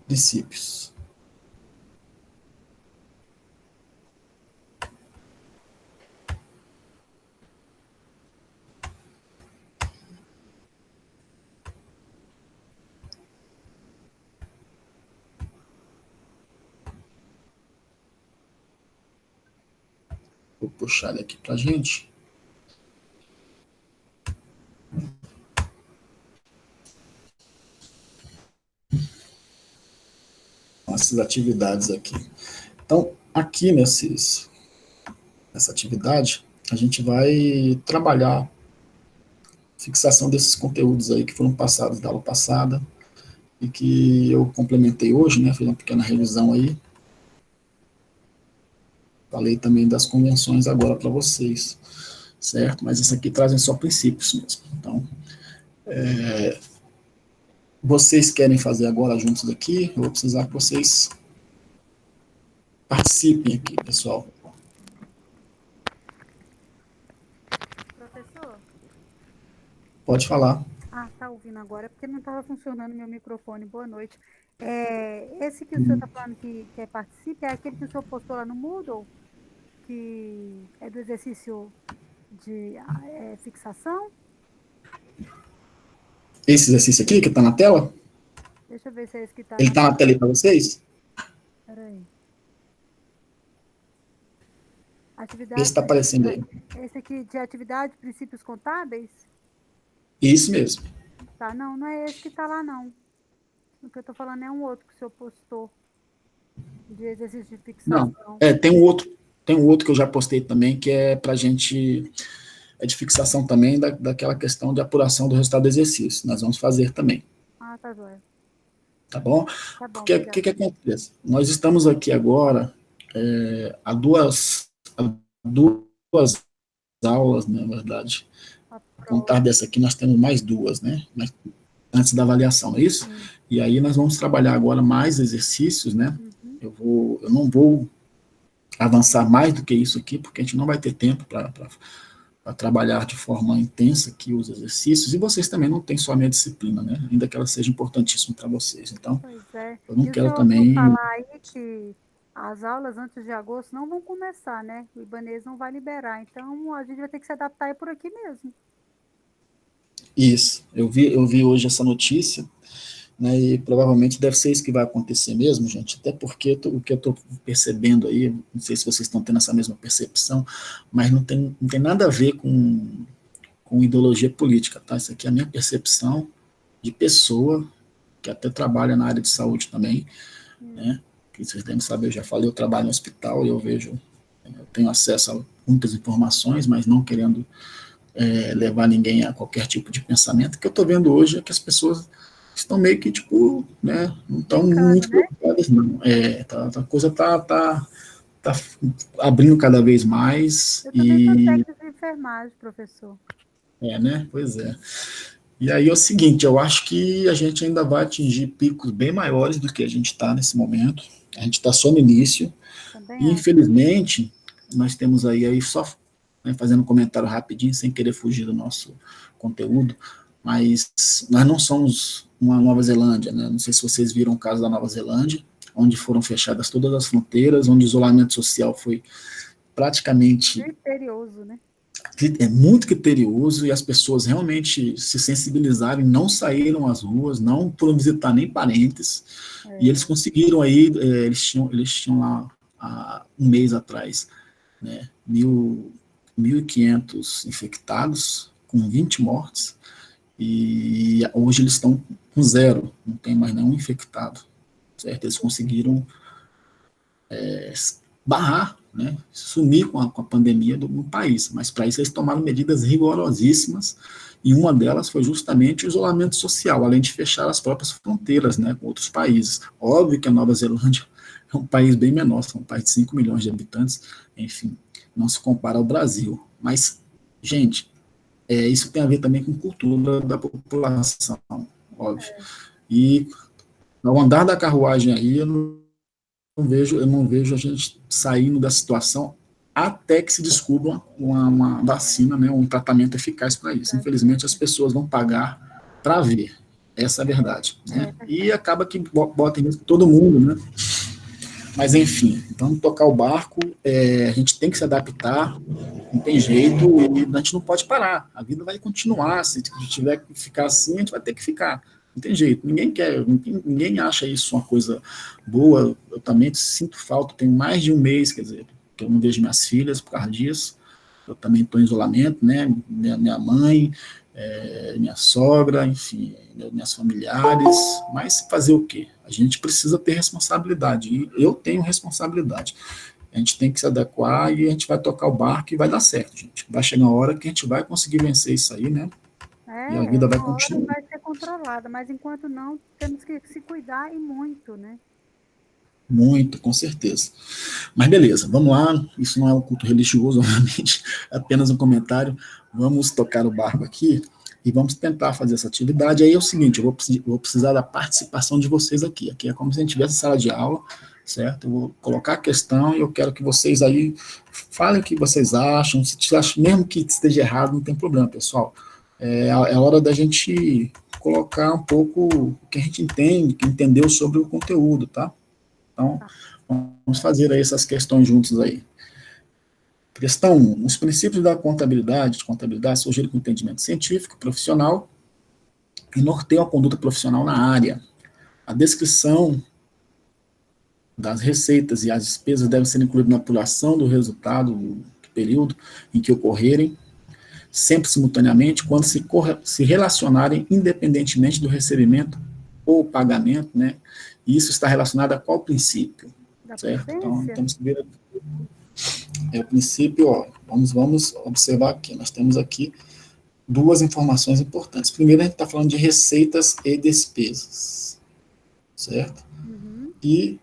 princípios. Vou puxar ele aqui para a gente. Essas atividades aqui. Então, aqui nessa atividade, a gente vai trabalhar a fixação desses conteúdos aí que foram passados da aula passada e que eu complementei hoje, né? Fiz uma pequena revisão aí. Falei também das convenções agora para vocês, certo? Mas isso aqui trazem só princípios mesmo. Então, vocês querem fazer agora juntos aqui? Eu vou precisar que vocês participem aqui, pessoal. Professor? Pode falar. Ah, tá ouvindo agora, é porque não estava funcionando meu microfone. Boa noite. Esse que o senhor está falando que quer participar é aquele que o senhor postou lá no Moodle, que é do exercício de fixação? Esse exercício aqui que está na tela, Deixa eu ver se é esse que está ele na... está na tela aí para vocês? Peraí. Vê se está aparecendo aí. Esse aqui de atividade, princípios contábeis? Isso mesmo. Tá, não é esse que está lá, não. O que eu estou falando é um outro que o senhor postou, de exercício de fixação. Não, tem um outro que eu já postei também, que é para a gente, é de fixação também daquela questão de apuração do resultado do exercício. Nós vamos fazer também. Ah, tá joia. Tá bom? Tá bom, Porque o que acontece? Nós estamos aqui agora há duas aulas, né, na verdade. A contar dessa aqui, nós temos mais duas, né? Antes da avaliação, não é isso? E aí nós vamos trabalhar agora mais exercícios, né? Eu não vou avançar mais do que isso aqui, porque a gente não vai ter tempo para trabalhar de forma intensa aqui os exercícios, e vocês também não têm só a minha disciplina, né? Ainda que ela seja importantíssima para vocês. Então, eu não quero também... falar aí que as aulas antes de agosto não vão começar, né? O Ibanez não vai liberar, então a gente vai ter que se adaptar aí por aqui mesmo. Isso, eu vi hoje essa notícia, né, e provavelmente deve ser isso que vai acontecer mesmo, gente, até porque o que eu estou percebendo aí, não sei se vocês estão tendo essa mesma percepção, mas não tem nada a ver com ideologia política, tá? Isso aqui é a minha percepção de pessoa que até trabalha na área de saúde também, né, que vocês devem saber, eu já falei, eu trabalho no hospital e eu tenho acesso a muitas informações, mas não querendo levar ninguém a qualquer tipo de pensamento. O que eu estou vendo hoje é que as pessoas estão meio que, tipo, né, não estão muito preocupadas, não. A coisa tá abrindo cada vez mais. Eu também sou técnica de enfermagem, professor. Né, pois é. E aí é o seguinte, eu acho que a gente ainda vai atingir picos bem maiores do que a gente está nesse momento. A gente está só no início. Também e, infelizmente, nós temos aí só... fazendo um comentário rapidinho, sem querer fugir do nosso conteúdo, mas nós não somos uma Nova Zelândia, né? Não sei se vocês viram o caso da Nova Zelândia, onde foram fechadas todas as fronteiras, onde o isolamento social foi praticamente misterioso, né? é muito criterioso e as pessoas realmente se sensibilizaram e não saíram às ruas, não foram visitar nem parentes, e eles conseguiram aí, eles tinham lá, há um mês atrás, né, 1.500 infectados, com 20 mortes, e hoje eles estão com zero, não tem mais nenhum infectado, certo? Eles conseguiram barrar, né, sumir com a pandemia no país, mas para isso eles tomaram medidas rigorosíssimas, e uma delas foi justamente o isolamento social, além de fechar as próprias fronteiras, né, com outros países. Óbvio que a Nova Zelândia é um país bem menor, é um país de 5 milhões de habitantes, enfim, não se compara ao Brasil, mas, gente, isso tem a ver também com cultura da população, óbvio, e ao andar da carruagem aí, eu não vejo a gente saindo da situação até que se descubra uma vacina, né, um tratamento eficaz para isso. Infelizmente, as pessoas vão pagar para ver. Essa é a verdade. Né? E acaba que bota em risco todo mundo, né? Mas, enfim, vamos tocar o barco, a gente tem que se adaptar, não tem jeito, e a gente não pode parar. A vida vai continuar, se tiver que ficar assim, a gente vai ter que ficar. Não tem jeito, ninguém quer, ninguém acha isso uma coisa boa. Eu também sinto falta, tenho mais de um mês, quer dizer, que eu não vejo minhas filhas por causa disso. Eu também estou em isolamento, né? Minha mãe, minha sogra, enfim, minhas familiares, mas fazer o quê? A gente precisa ter responsabilidade, e eu tenho responsabilidade. A gente tem que se adequar e a gente vai tocar o barco e vai dar certo, gente. Vai chegar uma hora que a gente vai conseguir vencer isso aí, né? E a vida vai uma hora continuar. vai ser controlada, mas enquanto não, temos que se cuidar e muito, né? Muito, com certeza. Mas beleza, vamos lá. Isso não é um culto religioso, obviamente, é apenas um comentário. Vamos tocar o barco aqui e vamos tentar fazer essa atividade. Aí é o seguinte, eu vou precisar da participação de vocês aqui. Aqui é como se a gente tivesse sala de aula, certo? Eu vou colocar a questão e eu quero que vocês aí falem o que vocês acham. Se acham, mesmo que esteja errado, não tem problema, pessoal. É hora da gente colocar um pouco o que a gente entende, que entendeu sobre o conteúdo, tá? Então, vamos fazer aí essas questões juntos aí. Questão 1. Os princípios da contabilidade surgiram com entendimento científico, profissional, e norteiam a conduta profissional na área. A descrição das receitas e as despesas devem ser incluídas na apuração do resultado do período em que ocorrerem, sempre simultaneamente, quando se relacionarem independentemente do recebimento ou pagamento, né? E isso está relacionado a qual princípio? Da Certo? Então, prudência? temos que ver o princípio, ó, vamos observar aqui, nós temos aqui duas informações importantes. Primeiro, a gente está falando de receitas e despesas, certo? E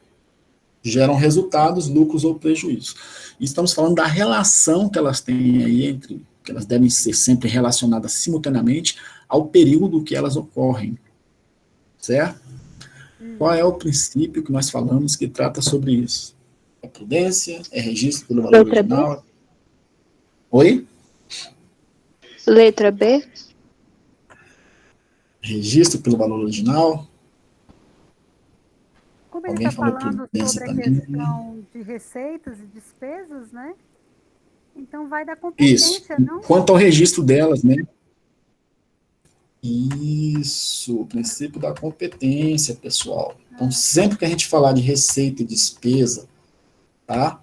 geram resultados, lucros ou prejuízos. E estamos falando da relação que elas têm aí entre, que elas devem ser sempre relacionadas simultaneamente ao período que elas ocorrem, certo? Qual é o princípio que nós falamos que trata sobre isso? É prudência? É registro pelo valor Letra B. original? Oi? Letra B. Registro pelo valor original? Como ele Alguém está falou falando prudência sobre a também? questão de receitas e despesas, né? Então vai da Isso. competência, não? Quanto ao registro delas, né? Isso, o princípio da competência, pessoal. Então, sempre que a gente falar de receita e despesa, tá?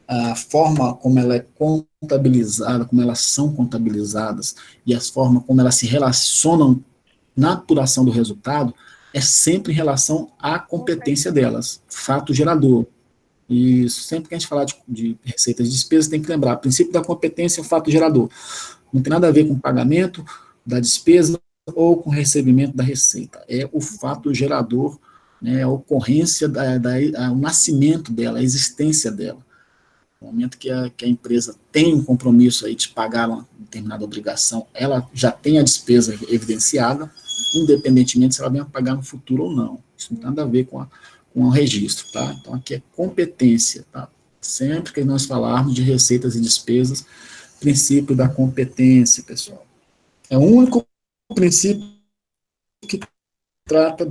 A forma como ela é contabilizada, como elas são contabilizadas e as formas como elas se relacionam na apuração do resultado é sempre em relação à competência delas, fato gerador. Isso, sempre que a gente falar de receitas e despesas, tem que lembrar, o princípio da competência é o fato gerador. Não tem nada a ver com o pagamento da despesa ou com o recebimento da receita. É o fato gerador, né, a ocorrência, o nascimento dela, a existência dela. No momento que a empresa tem um compromisso aí de pagar uma determinada obrigação, ela já tem a despesa evidenciada, independentemente se ela venha pagar no futuro ou não. Isso não tem nada a ver com o registro, tá? Então, aqui é competência, tá? Sempre que nós falarmos de receitas e despesas, princípio da competência, pessoal. É o único princípio que trata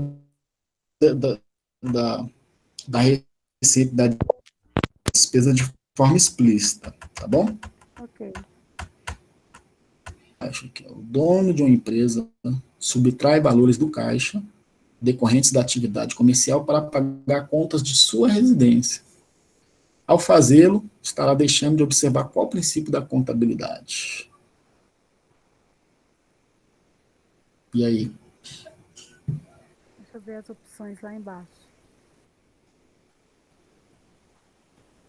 da, da, da receita, da despesa de forma explícita, tá bom? Ok. que é o dono de uma empresa subtrai valores do caixa decorrentes da atividade comercial para pagar contas de sua residência. Ao fazê-lo, estará deixando de observar qual princípio da contabilidade. E aí? Deixa eu ver as opções lá embaixo.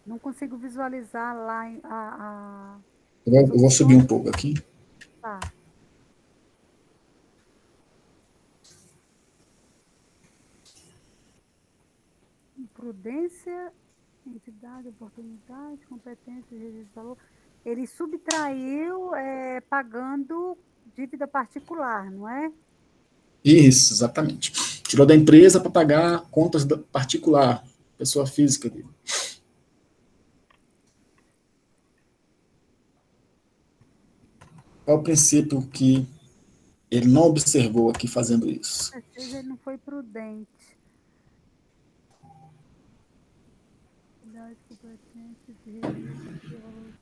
Não consigo visualizar lá Eu vou subir um pouco aqui. Tá. Prudência, entidade, oportunidade, competência, registro de valor. Ele subtraiu pagando dívida particular, não é? Isso, exatamente. Tirou da empresa para pagar contas particular, pessoa física dele. Qual é o princípio que ele não observou aqui fazendo isso? Às vezes ele não foi prudente. Entidade, competência, registro de valor.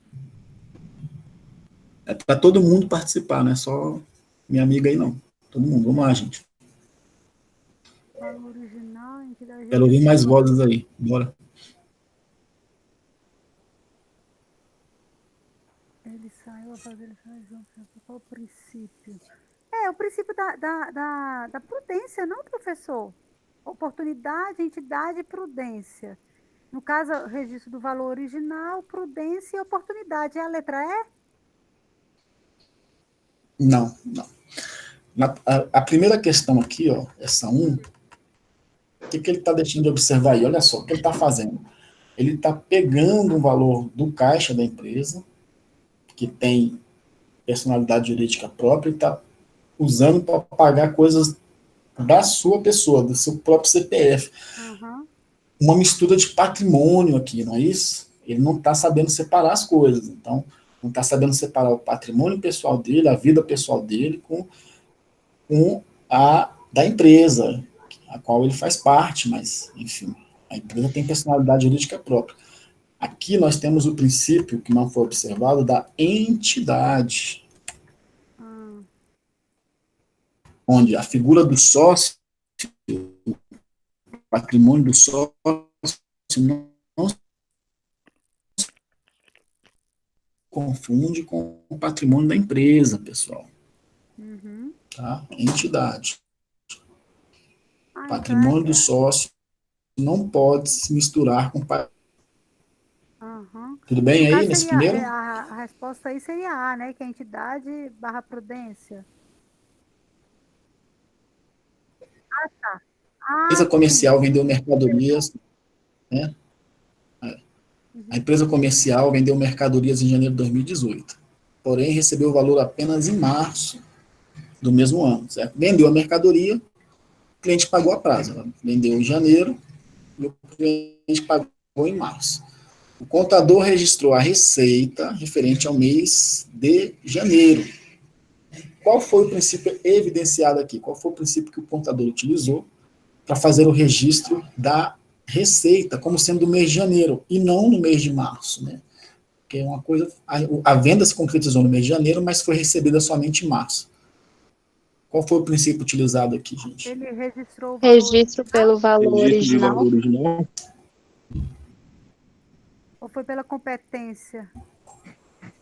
É para todo mundo participar, não é só minha amiga aí, não. Todo mundo, vamos lá, gente. Valor original, entidade. Quero ouvir mais vozes aí, bora. Ele saiu a fazer qual o princípio? O princípio da prudência, não, professor? Oportunidade, entidade e prudência. No caso, registro do valor original, prudência e oportunidade. É a letra E? Não, não. A primeira questão aqui, ó, essa 1, o que ele está deixando de observar aí? Olha só, o que ele está fazendo? Ele está pegando um valor do caixa da empresa, que tem personalidade jurídica própria, e está usando para pagar coisas da sua pessoa, do seu próprio CPF. Uhum. Uma mistura de patrimônio aqui, não é isso? Ele não está sabendo separar as coisas. Então, não está sabendo separar o patrimônio pessoal dele, a vida pessoal dele, com a da empresa, a qual ele faz parte, mas, enfim, a empresa tem personalidade jurídica própria. Aqui nós temos o princípio, que não foi observado, da entidade, onde a figura do sócio, o patrimônio do sócio, não se confunde com o patrimônio da empresa, pessoal. Uhum. Tá? Entidade. Então Patrimônio do sócio não pode se misturar com... Uhum. Tudo bem No aí, caso, nesse seria, primeiro? a resposta aí seria A, né? Que é entidade barra prudência. Ah, tá. A empresa comercial vendeu Entendi. mercadorias, né? A empresa comercial vendeu mercadorias em janeiro de 2018, porém recebeu o valor apenas em março do mesmo ano, certo? Vendeu a mercadoria, o cliente pagou a prazo. Ela vendeu em janeiro e o cliente pagou em março. O contador registrou a receita referente ao mês de janeiro. Qual foi o princípio evidenciado aqui? Qual foi o princípio que o contador utilizou para fazer o registro da receita como sendo do mês de janeiro e não no mês de março, né? Porque uma coisa, a venda se concretizou no mês de janeiro, mas foi recebida somente em março. Qual foi o princípio utilizado aqui, gente? Ele registrou o valor Registro pelo valor Registro de original. valor original. ou foi pela competência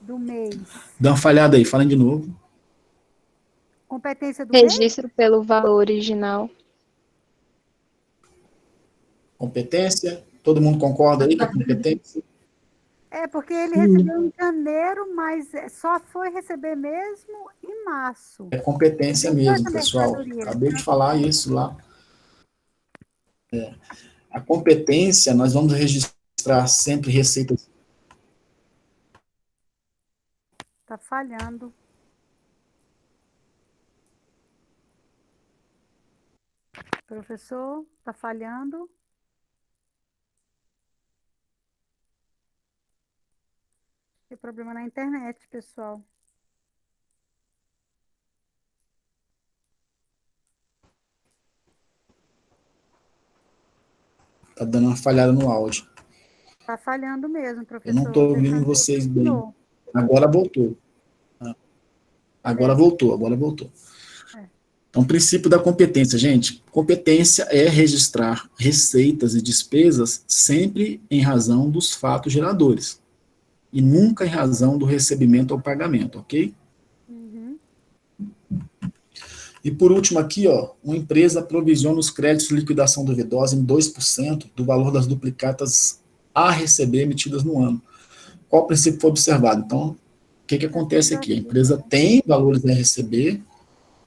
do mês? Dá uma falhada aí, falem de novo. Competência do mês? Registro pelo valor original. Competência, todo mundo concorda aí com a competência? Porque ele recebeu em janeiro, mas só foi receber mesmo em março. É competência Vendeu mesmo, essa pessoal. mercadoria. Acabei de falar isso lá. A competência, nós vamos registrar sempre receitas. Está falhando. Professor, está falhando. Tem problema na internet, pessoal. Tá dando uma falhada no áudio. Está falhando mesmo, Eu não professor. estou ouvindo Tentando vocês de bem. novo. Agora voltou. Agora voltou, agora voltou. Então, princípio da competência, gente. Competência é registrar receitas e despesas sempre em razão dos fatos geradores. E nunca em razão do recebimento ou pagamento, ok? Uhum. E por último aqui, ó, uma empresa provisiona os créditos de liquidação duvidosa em 2% do valor das duplicatas a receber emitidas no ano. Qual o princípio foi observado? Então, o que acontece aqui? A empresa tem valores a receber,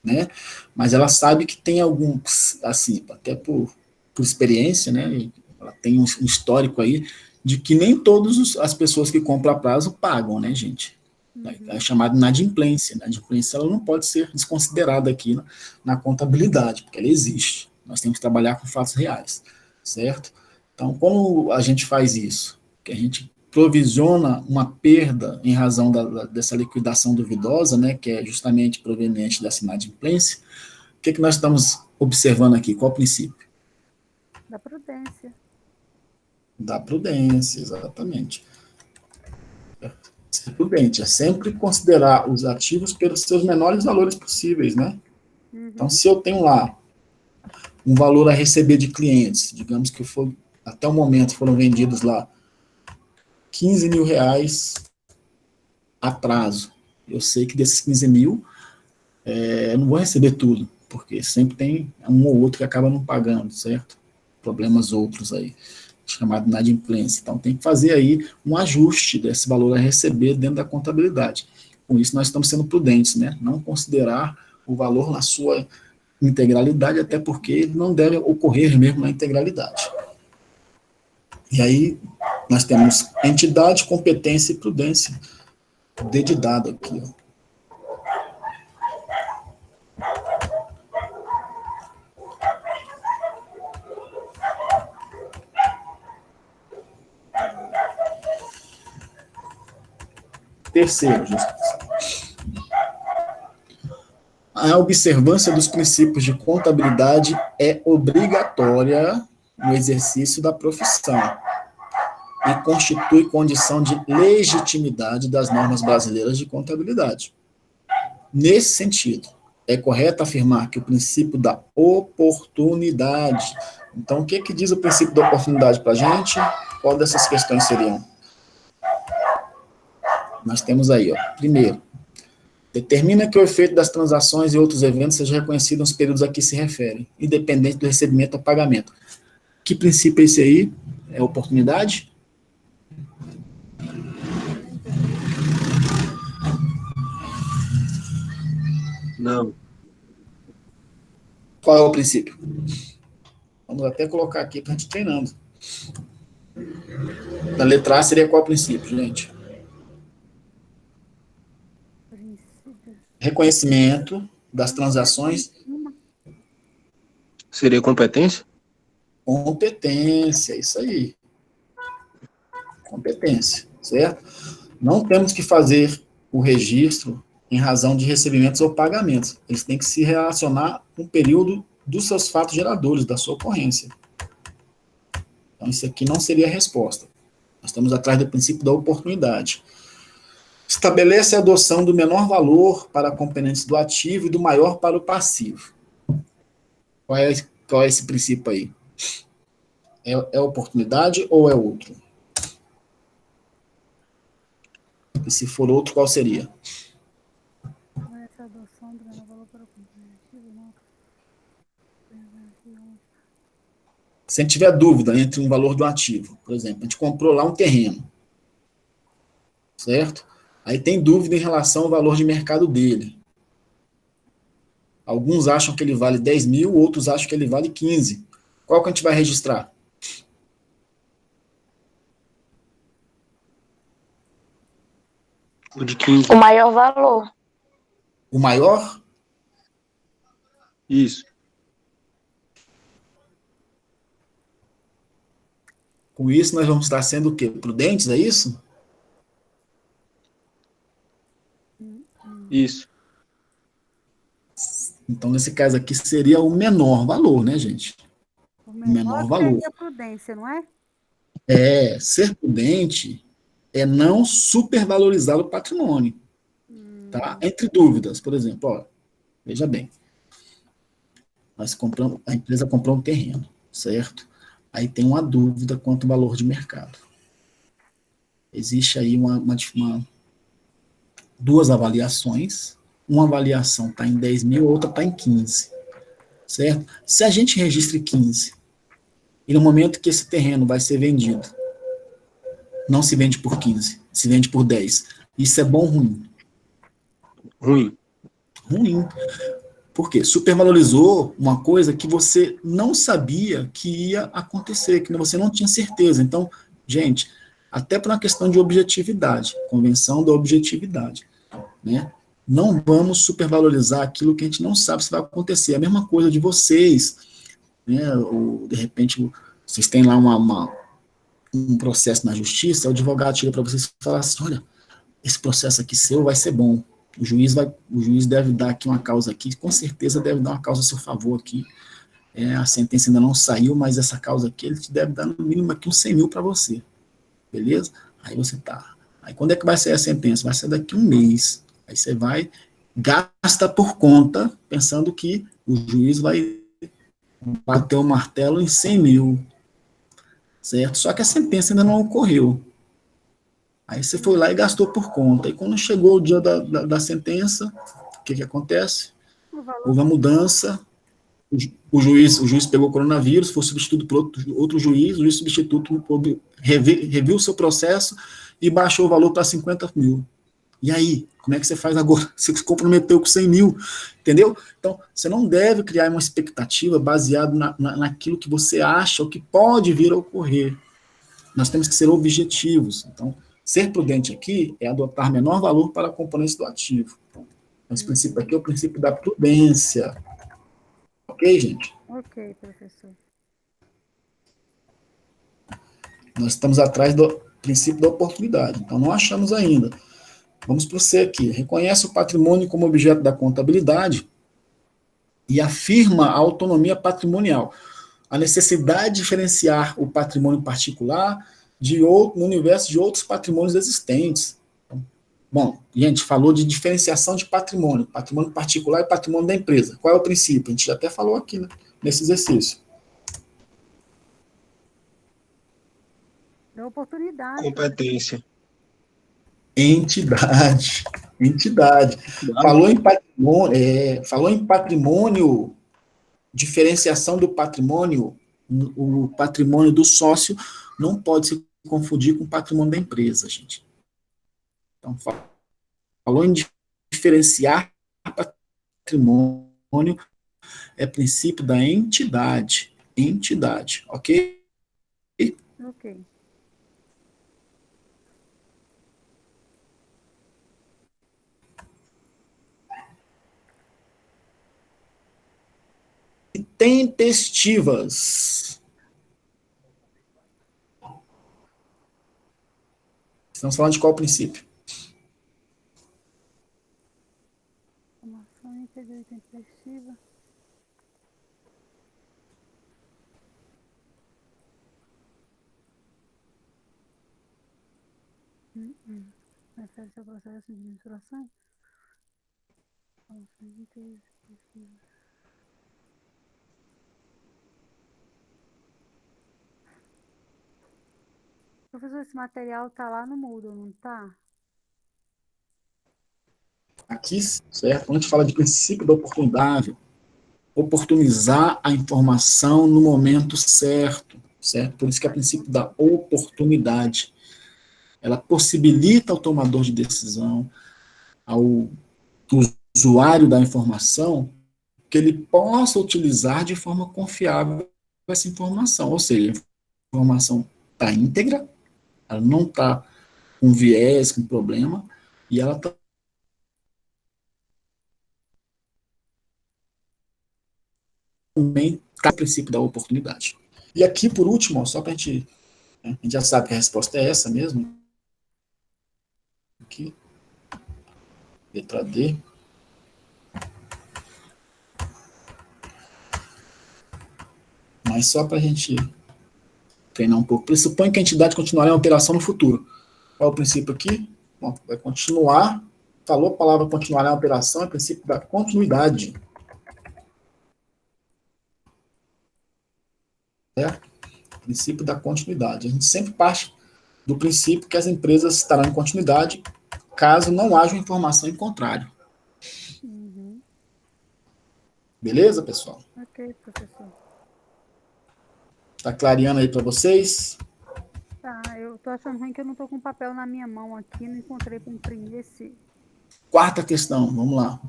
né, mas ela sabe que tem alguns, assim, até por experiência, né, ela tem um histórico aí, de que nem todas as pessoas que compram a prazo pagam, né, gente? É chamada inadimplência. Inadimplência ela não pode ser desconsiderada aqui na contabilidade, porque ela existe. Nós temos que trabalhar com fatos reais, certo? Então, como a gente faz isso? Que a gente provisiona uma perda em razão dessa liquidação duvidosa, né, que é justamente proveniente dessa inadimplência. O que nós estamos observando aqui? Qual o princípio? Da prudência. Da prudência, exatamente. Ser prudente, é sempre considerar os ativos pelos seus menores valores possíveis, né? Então, se eu tenho lá um valor a receber de clientes, digamos que até o momento foram vendidos lá 15 mil reais a prazo. Eu sei que desses 15 mil, eu não vou receber tudo, porque sempre tem um ou outro que acaba não pagando, certo? Problemas outros aí, chamado inadimplência. Então, tem que fazer aí um ajuste desse valor a receber dentro da contabilidade. Com isso, nós estamos sendo prudentes, né? Não considerar o valor na sua integralidade, até porque ele não deve ocorrer mesmo na integralidade. E aí, nós temos entidade, competência e prudência dedidado aqui, ó. Terceiro, a observância dos princípios de contabilidade é obrigatória no exercício da profissão e constitui condição de legitimidade das normas brasileiras de contabilidade. Nesse sentido, é correto afirmar que o princípio da oportunidade. Então, o que diz o princípio da oportunidade para a gente? Qual dessas questões seriam? Nós temos aí, ó, primeiro, determina que o efeito das transações e outros eventos seja reconhecido nos períodos a que se referem, independente do recebimento ou pagamento. Que princípio é esse aí? É oportunidade? Não. Qual é o princípio? Vamos até colocar aqui para a gente treinando. Da letra A seria qual o princípio, gente? Reconhecimento das transações. Seria competência? Competência, isso aí. Competência, certo? Não temos que fazer o registro em razão de recebimentos ou pagamentos. Eles têm que se relacionar com o período dos seus fatos geradores, da sua ocorrência. Então, isso aqui não seria a resposta. Nós estamos atrás do princípio da oportunidade. Estabelece a adoção do menor valor para componentes do ativo e do maior para o passivo. Qual é esse princípio aí? É oportunidade ou é outro? E se for outro, qual seria? Essa adoção do menor valor para o componente, não. Se a gente tiver dúvida entre um valor do ativo, por exemplo, a gente comprou lá um terreno, certo? Aí tem dúvida em relação ao valor de mercado dele. Alguns acham que ele vale 10 mil, outros acham que ele vale 15. Qual que a gente vai registrar? O de 15. O maior valor. O maior? Isso. Com isso, nós vamos estar sendo o quê? Prudentes, é isso? Isso. Então, nesse caso aqui, seria o menor valor, né, gente? O menor valor. seria prudência, não é? Ser prudente é não supervalorizar o patrimônio. Tá? Entre dúvidas, por exemplo, ó, veja bem, a empresa comprou um terreno, certo? Aí tem uma dúvida quanto ao valor de mercado. Existe aí duas avaliações, uma avaliação está em 10 mil, outra está em 15, certo? Se a gente registra 15, e no momento que esse terreno vai ser vendido, não se vende por 15, se vende por 10, isso é bom ou ruim? Ruim. Ruim. Por quê? Supervalorizou uma coisa que você não sabia que ia acontecer, que você não tinha certeza. Então, gente, até por uma questão de objetividade, convenção da objetividade, né? Não vamos supervalorizar aquilo que a gente não sabe se vai acontecer. É a mesma coisa de vocês, né? Ou, de repente, vocês têm lá um processo na justiça, o advogado chega para vocês e fala assim, olha, esse processo aqui seu vai ser bom. O juiz deve dar aqui uma causa aqui, com certeza deve dar uma causa a seu favor aqui. A sentença ainda não saiu, mas essa causa aqui, ele te deve dar no mínimo aqui uns 100 mil para você. Beleza? Aí você tá. Aí quando é que vai sair a sentença? Vai sair daqui um mês. Aí você vai, gasta por conta, pensando que o juiz vai bater o martelo em 100 mil. Certo? Só que a sentença ainda não ocorreu. Aí você foi lá e gastou por conta. E quando chegou o dia da sentença, o que acontece? Houve a mudança, o juiz pegou o coronavírus, foi substituído por outro juiz, o juiz substituto reviu o seu processo e baixou o valor para 50 mil. E aí, como é que você faz agora? Você se comprometeu com 100 mil, entendeu? Então, você não deve criar uma expectativa baseada naquilo que você acha ou que pode vir a ocorrer. Nós temos que ser objetivos. Então, ser prudente aqui é adotar menor valor para componentes do ativo. Então, esse princípio aqui é o princípio da prudência. Ok, gente? Ok, professor. Nós estamos atrás do princípio da oportunidade. Então, não achamos ainda. Vamos para o C aqui. Reconhece o patrimônio como objeto da contabilidade e afirma a autonomia patrimonial. A necessidade de diferenciar o patrimônio particular no universo de outros patrimônios existentes. Bom, gente, falou de diferenciação de patrimônio particular e patrimônio da empresa. Qual é o princípio? A gente já até falou aqui, né, nesse exercício. Da oportunidade. Competência. Entidade. Falou em patrimônio, diferenciação do patrimônio, o patrimônio do sócio não pode se confundir com o patrimônio da empresa, gente. Então, falou em diferenciar patrimônio, é princípio da entidade, ok? Ok. Tempestivas. Estamos falando de qual princípio? Informação íntegra e tempestiva. Refere-se ao processo de administração? Informação íntegra e tempestiva. Professor, esse material está lá no Moodle, não está? Aqui, certo? Quando a gente fala de princípio da oportunidade, oportunizar a informação no momento certo, certo? Por isso que é o princípio da oportunidade. Ela possibilita ao tomador de decisão, ao usuário da informação, que ele possa utilizar de forma confiável essa informação. Ou seja, a informação está íntegra, ela não está com viés, com problema, e ela também está no princípio da oportunidade. E aqui, por último, ó, só para a gente já sabe que a resposta é essa mesmo. Aqui, letra D. Mas só para a gente treinar um pouco. Pressupõe que a entidade continuará em operação no futuro. Qual é o princípio aqui? Bom, vai continuar falou a palavra continuar na operação, é o princípio da continuidade. Certo? Princípio da continuidade. A gente sempre parte do princípio que as empresas estarão em continuidade caso não haja informação em contrário. Uhum. Beleza, pessoal? Ok, professor. Está clareando aí para vocês? Tá, eu tô achando ruim que eu não tô com papel na minha mão aqui, não encontrei para imprimir esse. Quarta questão, vamos lá.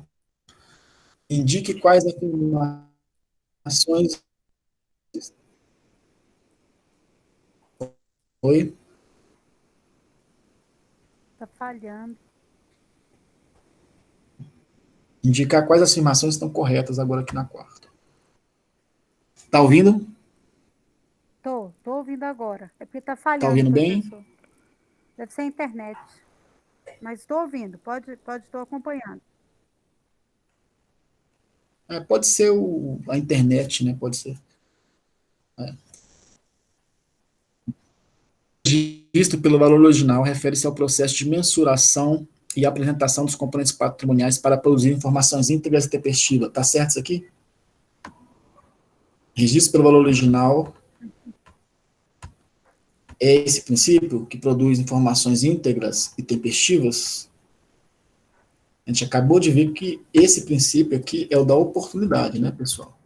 Indique quais afirmações... Oi? Tá falhando. Indicar quais afirmações estão corretas agora aqui na quarta. Tá ouvindo? Tô ouvindo agora. É porque tá Tá falhando, ouvindo bem? professor. Deve ser a internet. Mas estou ouvindo, estou acompanhando. Pode ser a internet, né? Pode ser. Visto pelo valor original refere-se ao processo de mensuração e apresentação dos componentes patrimoniais para produzir informações íntegras e tempestivas. Tá certo isso aqui? Registro pelo valor original é esse princípio que produz informações íntegras e tempestivas. A gente acabou de ver que esse princípio aqui é o da oportunidade, né, pessoal?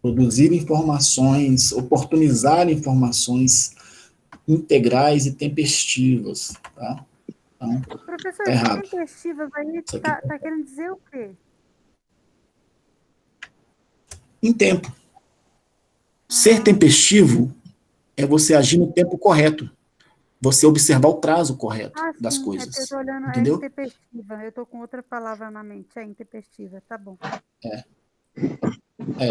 Produzir informações, oportunizar informações integrais e tempestivas, tá? Então, Professor, tá esse errado. tempestivas aí Isso aqui tá querendo dizer o quê? em tempo. Ser tempestivo é você agir no tempo correto, você observar o prazo correto das Sim, é porque eu tô coisas, olhando, é entendeu? intempestiva. Eu tô com outra palavra na mente, é intempestiva, tá bom.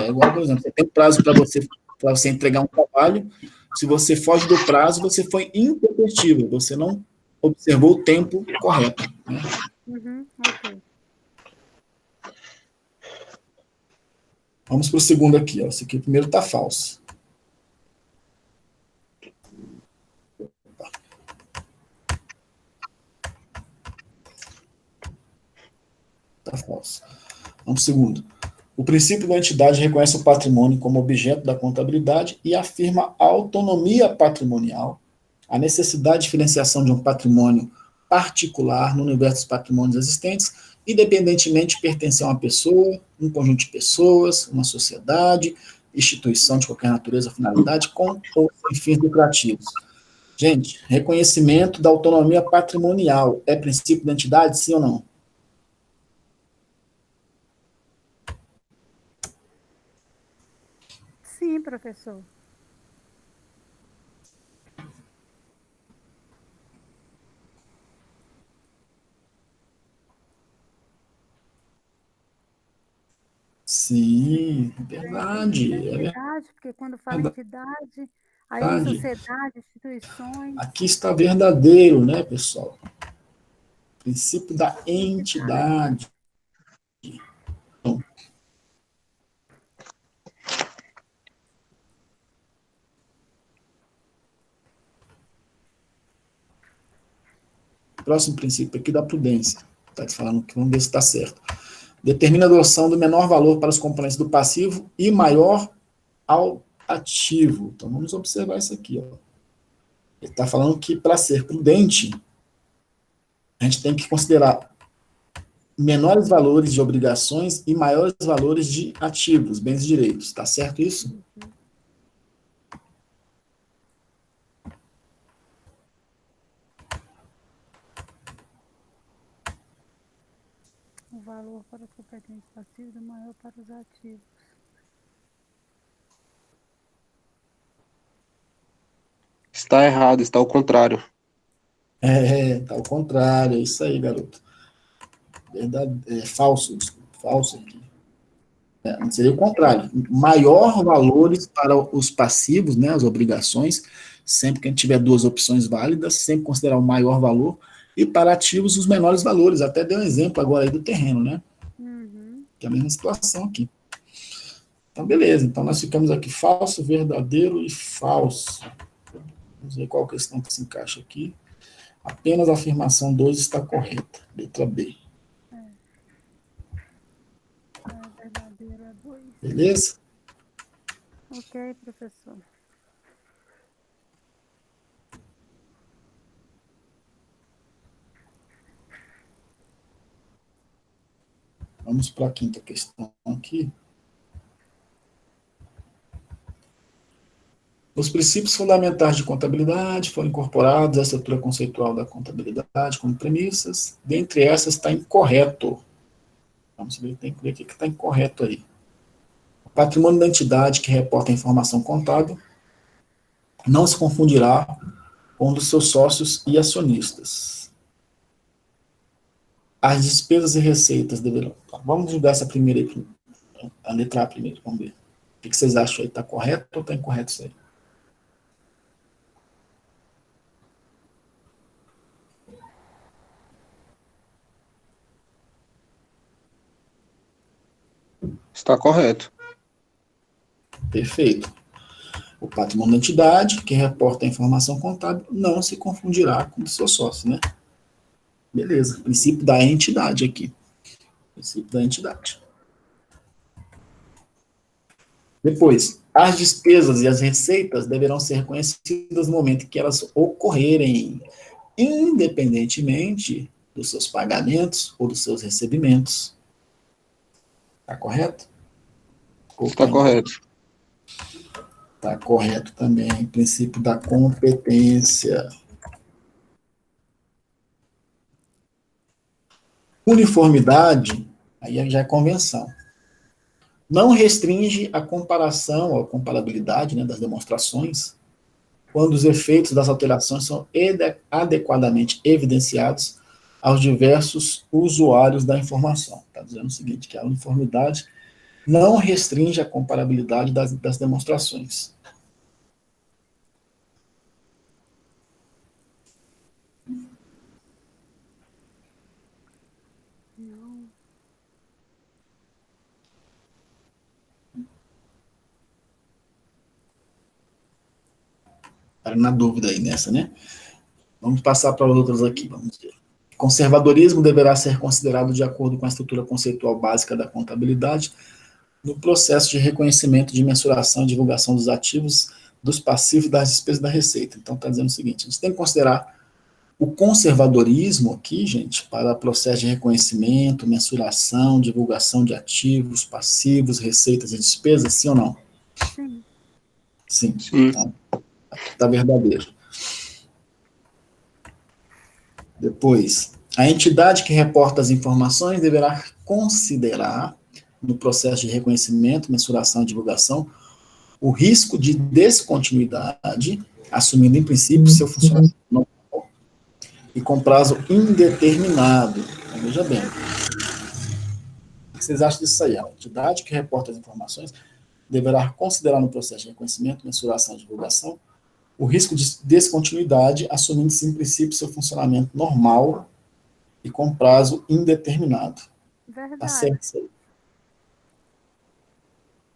Igual, por exemplo, você tem prazo para você entregar um trabalho, se você foge do prazo, você foi intempestivo, você não observou o tempo correto, né? Uhum, ok. Vamos para o segundo aqui, ó. Esse aqui primeiro está falso. Está falso. Vamos para o segundo. O princípio da entidade reconhece o patrimônio como objeto da contabilidade e afirma a autonomia patrimonial, a necessidade de diferenciação de um patrimônio particular no universo dos patrimônios existentes, independentemente de pertencer a uma pessoa, um conjunto de pessoas, uma sociedade, instituição de qualquer natureza ou finalidade, com ou sem fins lucrativos. Gente, reconhecimento da autonomia patrimonial é princípio da entidade, sim ou não? Sim, professor. Sim, É verdade, é verdade, porque quando fala entidade, aí vem verdade. sociedade, instituições. Aqui está verdadeiro, né, pessoal? Princípio da Entidade. entidade. Próximo princípio aqui da prudência. Está falando que vamos ver se está certo. Determina a adoção do menor valor para os componentes do passivo e maior ao ativo. Então vamos observar isso aqui. Ó. Ele está falando que para ser prudente, a gente tem que considerar menores valores de obrigações e maiores valores de ativos, bens e direitos. Está certo isso? O valor para os competentes passivos é maior para os ativos. Está errado, está ao contrário. Tá ao contrário, é isso aí, garoto. Verdade, falso, desculpa, falso aqui. Seria o contrário. Maior valores para os passivos, né, as obrigações, sempre que a gente tiver duas opções válidas, sempre considerar o maior valor, e para ativos os menores valores. Até dei um exemplo agora aí do terreno, né? Uhum. Que é a mesma situação aqui. Então, beleza. Então, nós ficamos aqui falso, verdadeiro e falso. Vamos ver qual questão que se encaixa aqui. Apenas a afirmação 2 está correta. Letra B. É verdadeiro, é 2. Beleza? Ok, professor. Vamos para a quinta questão aqui. Os princípios fundamentais de contabilidade foram incorporados à estrutura conceitual da contabilidade como premissas. Dentre essas está incorreto. Vamos ver, tem que ver o que está incorreto aí. O patrimônio da entidade que reporta a informação contábil não se confundirá com um dos seus sócios e acionistas. As despesas e receitas deverão... Vamos julgar essa primeira aí, a letra A primeiro, vamos ver. O que vocês acham aí? Está correto ou está incorreto isso aí? Está correto. Perfeito. O patrimônio da entidade, que reporta a informação contábil, não se confundirá com o seu sócio, né? Beleza. Princípio da entidade aqui. Princípio da entidade. Depois, as despesas e as receitas deverão ser reconhecidas no momento em que elas ocorrerem, independentemente dos seus pagamentos ou dos seus recebimentos. Está correto? Está correto. Está correto também. Princípio da competência. Uniformidade, aí já é convenção. Não restringe a comparação ou a comparabilidade, né, das demonstrações quando os efeitos das alterações são adequadamente evidenciados aos diversos usuários da informação. Está dizendo o seguinte, que a uniformidade não restringe a comparabilidade das demonstrações. Não. Para na dúvida aí nessa, né? Vamos passar para os outros aqui, vamos ver. Conservadorismo deverá ser considerado de acordo com a estrutura conceitual básica da contabilidade no processo de reconhecimento, de mensuração e divulgação dos ativos, dos passivos, das despesas e da receita. Então, está dizendo o seguinte, a gente tem que considerar o conservadorismo aqui, gente, para o processo de reconhecimento, mensuração, divulgação de ativos, passivos, receitas e despesas, sim ou não? Sim. Sim. Sim. Então, aqui está verdadeiro. Depois, a entidade que reporta as informações deverá considerar, no processo de reconhecimento, mensuração e divulgação, o risco de descontinuidade, assumindo, em princípio, seu funcionamento normal e com prazo indeterminado. Então, veja bem. O que vocês acham disso aí? A entidade que reporta as informações deverá considerar no processo de reconhecimento, mensuração e divulgação o risco de descontinuidade, assumindo-se, em princípio, seu funcionamento normal e com prazo indeterminado. Verdade. Tá certo isso aí?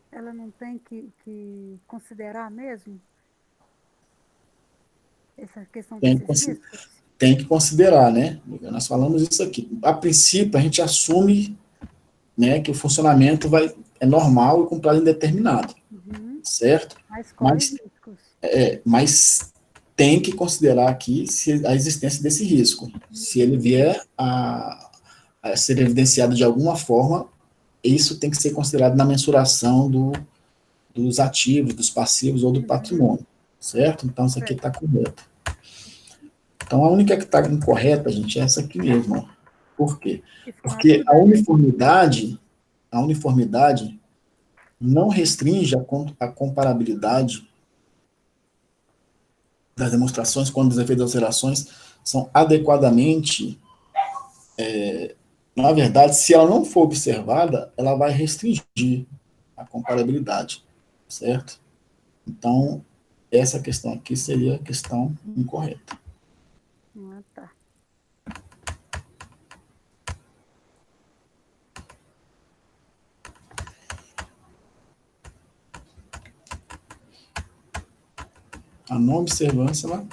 Ela não tem que considerar mesmo essa questão Tem desses que, riscos? tem que considerar, né? Nós falamos isso aqui. A princípio, a gente assume, né, que o funcionamento é normal e com prazo indeterminado, certo? Mas corre riscos. Mas tem que considerar aqui a existência desse risco. Se ele vier a ser evidenciado de alguma forma, isso tem que ser considerado na mensuração dos ativos, dos passivos ou do patrimônio, certo? Então, isso aqui está correto. Então, a única que está incorreta, gente, é essa aqui mesmo. Ó. Por quê? Porque a uniformidade não restringe a comparabilidade das demonstrações quando os efeitos das alterações são adequadamente... na verdade, se ela não for observada, ela vai restringir a comparabilidade, certo? Então, essa questão aqui seria a questão incorreta. Ah, tá. A não observância, ela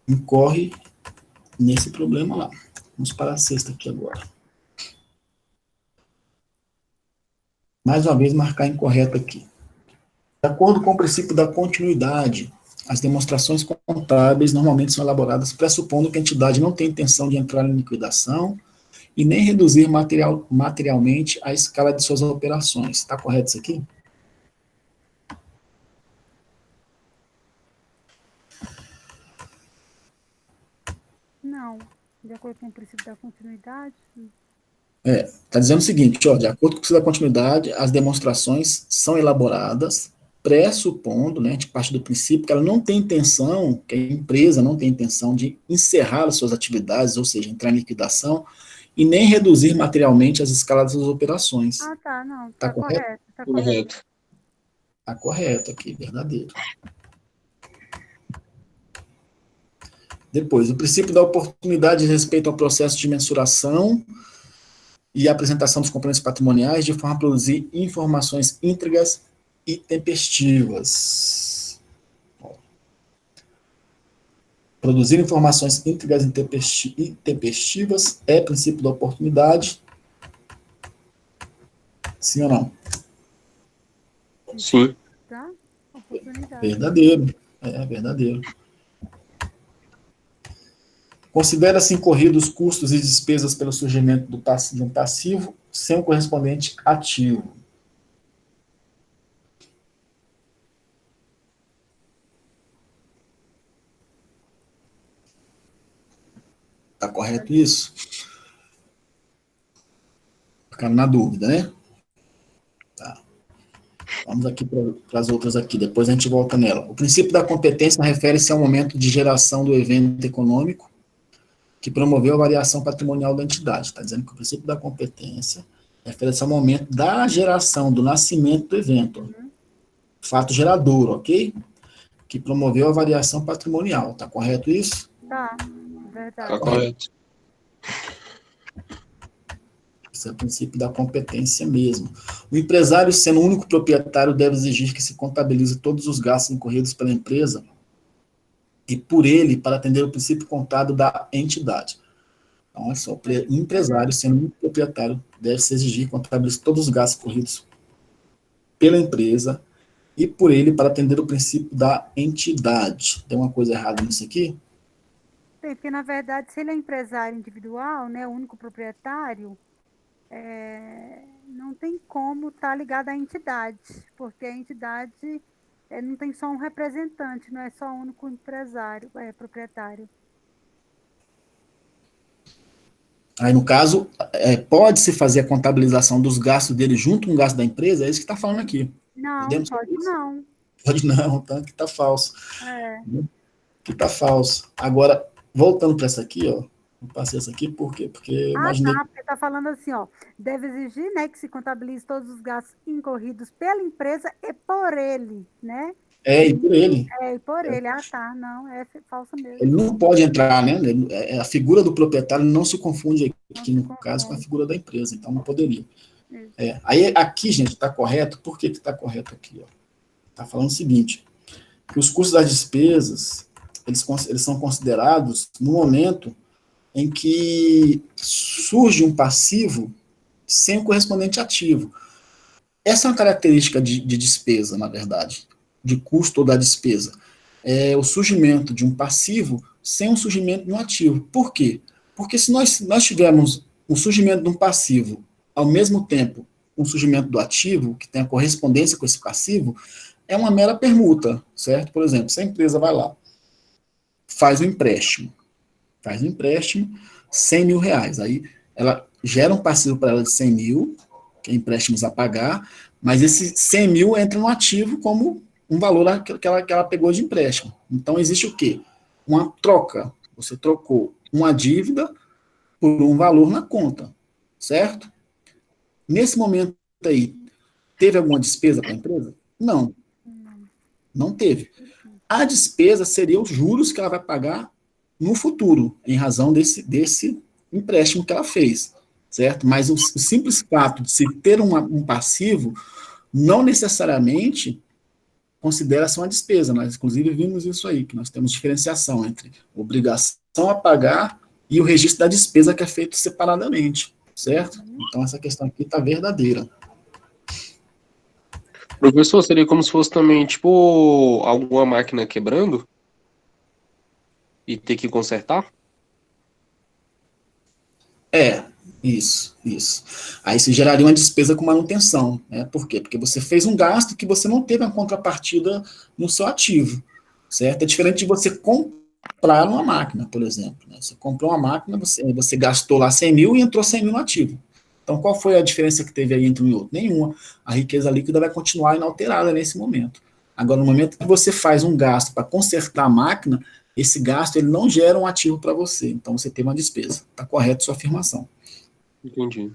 incorre nesse problema lá. Vamos para a sexta aqui agora. Mais uma vez, marcar incorreto aqui. De acordo com o princípio da continuidade, as demonstrações contábeis normalmente são elaboradas pressupondo que a entidade não tem intenção de entrar em liquidação e nem reduzir materialmente a escala de suas operações. Está correto isso aqui? Não. De acordo com o princípio da continuidade. Está dizendo o seguinte, ó, de acordo com o princípio da continuidade, as demonstrações são elaboradas pressupondo, né, de parte do princípio que ela não tem intenção, que a empresa não tem intenção de encerrar as suas atividades, ou seja, entrar em liquidação, e nem reduzir materialmente as escalas das suas operações. Ah, tá, não. Tá Tá correto. Tá correto. Correto. Está correto aqui, verdadeiro. Depois, o princípio da oportunidade diz respeito ao processo de mensuração e apresentação dos componentes patrimoniais de forma a produzir informações íntegras e tempestivas. Produzir informações íntegras e tempestivas é princípio da oportunidade? Sim ou não? Sim. Tá? Oportunidade. Verdadeiro. Verdadeiro. Considera-se incorridos os custos e despesas pelo surgimento de um passivo sem um correspondente ativo. Está correto isso? Ficando na dúvida, né? Tá. Vamos aqui para as outras aqui, depois a gente volta nela. O princípio da competência refere-se ao momento de geração do evento econômico que promoveu a variação patrimonial da entidade. Está dizendo que o princípio da competência refere-se ao momento da geração, do nascimento do evento. Fato gerador, ok? Que promoveu a variação patrimonial. Está correto isso? Tá, verdade. Está correto. Esse é o princípio da competência mesmo. O empresário, sendo o único proprietário, deve exigir que se contabilize todos os gastos incorridos pela empresa e por ele para atender o princípio contábil da entidade. Então, olha só, o empresário, sendo o único proprietário, deve se exigir que contabilize todos os gastos incorridos pela empresa e por ele para atender o princípio da entidade. Tem uma coisa errada nisso aqui? Tem, porque, na verdade, se ele é empresário individual, né, o único proprietário, não tem como estar ligado à entidade, porque a entidade não tem só um representante, não é só o único empresário, proprietário. Aí, no caso, pode-se fazer a contabilização dos gastos dele junto com o gasto da empresa? É isso que está falando aqui. Não, Podemos pode não. Pode não, tá? Que está falso. É. Que está falso. Agora, voltando para essa aqui, ó. Eu passei essa aqui por quê? Porque eu imaginei... Tá, porque está falando assim, ó, deve exigir, né, que se contabilize todos os gastos incorridos pela empresa e por ele, né? E por ele. E por ele. Ah, tá, não, é falso mesmo. Ele não pode entrar, né? A figura do proprietário não se confunde aqui, no caso, com a figura da empresa, então não poderia. Aí, aqui, gente, está correto. Por que está correto aqui? Está falando o seguinte, que os custos das despesas, eles são considerados no momento em que surge um passivo sem o correspondente ativo. Essa é uma característica de despesa, na verdade, de custo ou da despesa. É o surgimento de um passivo sem o surgimento de um ativo. Por quê? Porque se nós tivermos o surgimento de um passivo, ao mesmo tempo um surgimento do ativo, que tem a correspondência com esse passivo, é uma mera permuta, certo? Por exemplo, se a empresa vai lá, faz um empréstimo, 100 mil reais. Aí ela gera um passivo para ela de 100 mil, que é empréstimos a pagar, mas esse 100 mil entra no ativo como um valor que ela pegou de empréstimo. Então, existe o quê? Uma troca. Você trocou uma dívida por um valor na conta, certo? Nesse momento aí, teve alguma despesa para a empresa? Não. Não teve. A despesa seria os juros que ela vai pagar no futuro, em razão desse empréstimo que ela fez, certo? Mas o simples fato de se ter um passivo não necessariamente considera-se uma despesa. Nós, inclusive, vimos isso aí, que nós temos diferenciação entre obrigação a pagar e o registro da despesa que é feito separadamente, certo? Então, essa questão aqui está verdadeira. Professor, seria como se fosse também, tipo, alguma máquina quebrando e ter que consertar? Isso. Aí isso geraria uma despesa com manutenção, né? Por quê? Porque você fez um gasto que você não teve uma contrapartida no seu ativo, certo? É diferente de você comprar uma máquina, por exemplo, né? Você comprou uma máquina, você gastou lá 100 mil e entrou 100 mil no ativo. Então, qual foi a diferença que teve aí entre um e outro? Nenhuma. A riqueza líquida vai continuar inalterada nesse momento. Agora, no momento que você faz um gasto para consertar a máquina, esse gasto ele não gera um ativo para você. Então, você tem uma despesa. Está correto sua afirmação. Entendi.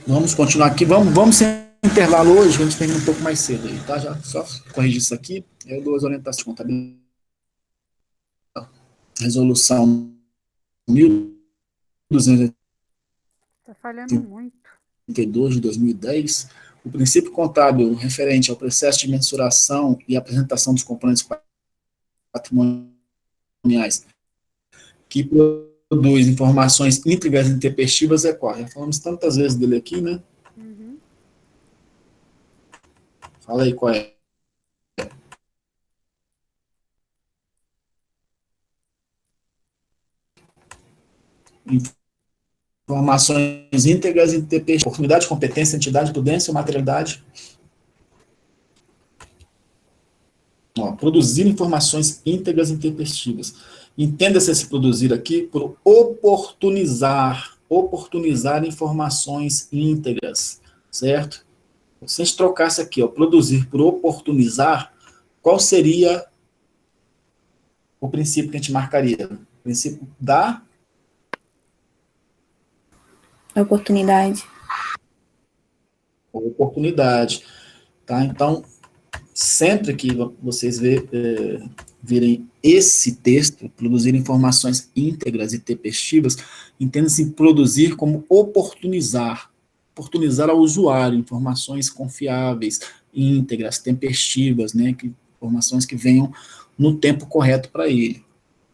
Vamos continuar aqui. Vamos sem intervalo hoje, que a gente termina um pouco mais cedo aí, tá? Já só corrigir isso aqui. Eu dou as orientações de contabilidade. Resolução 1232 Está falhando muito. de 2010. O princípio contábil referente ao processo de mensuração e apresentação dos componentes patrimoniais que produz informações íntegras e intempestivas é qual? Já falamos tantas vezes dele aqui, né? Uhum. Fala aí qual é. Informações íntegras e intempestivas. Oportunidade, competência, entidade, prudência, materialidade. Ó, produzir informações íntegras e intempestivas. Entenda-se esse produzir aqui por oportunizar informações íntegras, certo? Se a gente trocasse aqui, ó, produzir por oportunizar, qual seria o princípio que a gente marcaria? O princípio da Oportunidade. oportunidade, tá? Então, sempre que vocês virem esse texto, produzir informações íntegras e tempestivas, entenda-se produzir como oportunizar ao usuário informações confiáveis, íntegras, tempestivas, né, informações que venham no tempo correto para ele.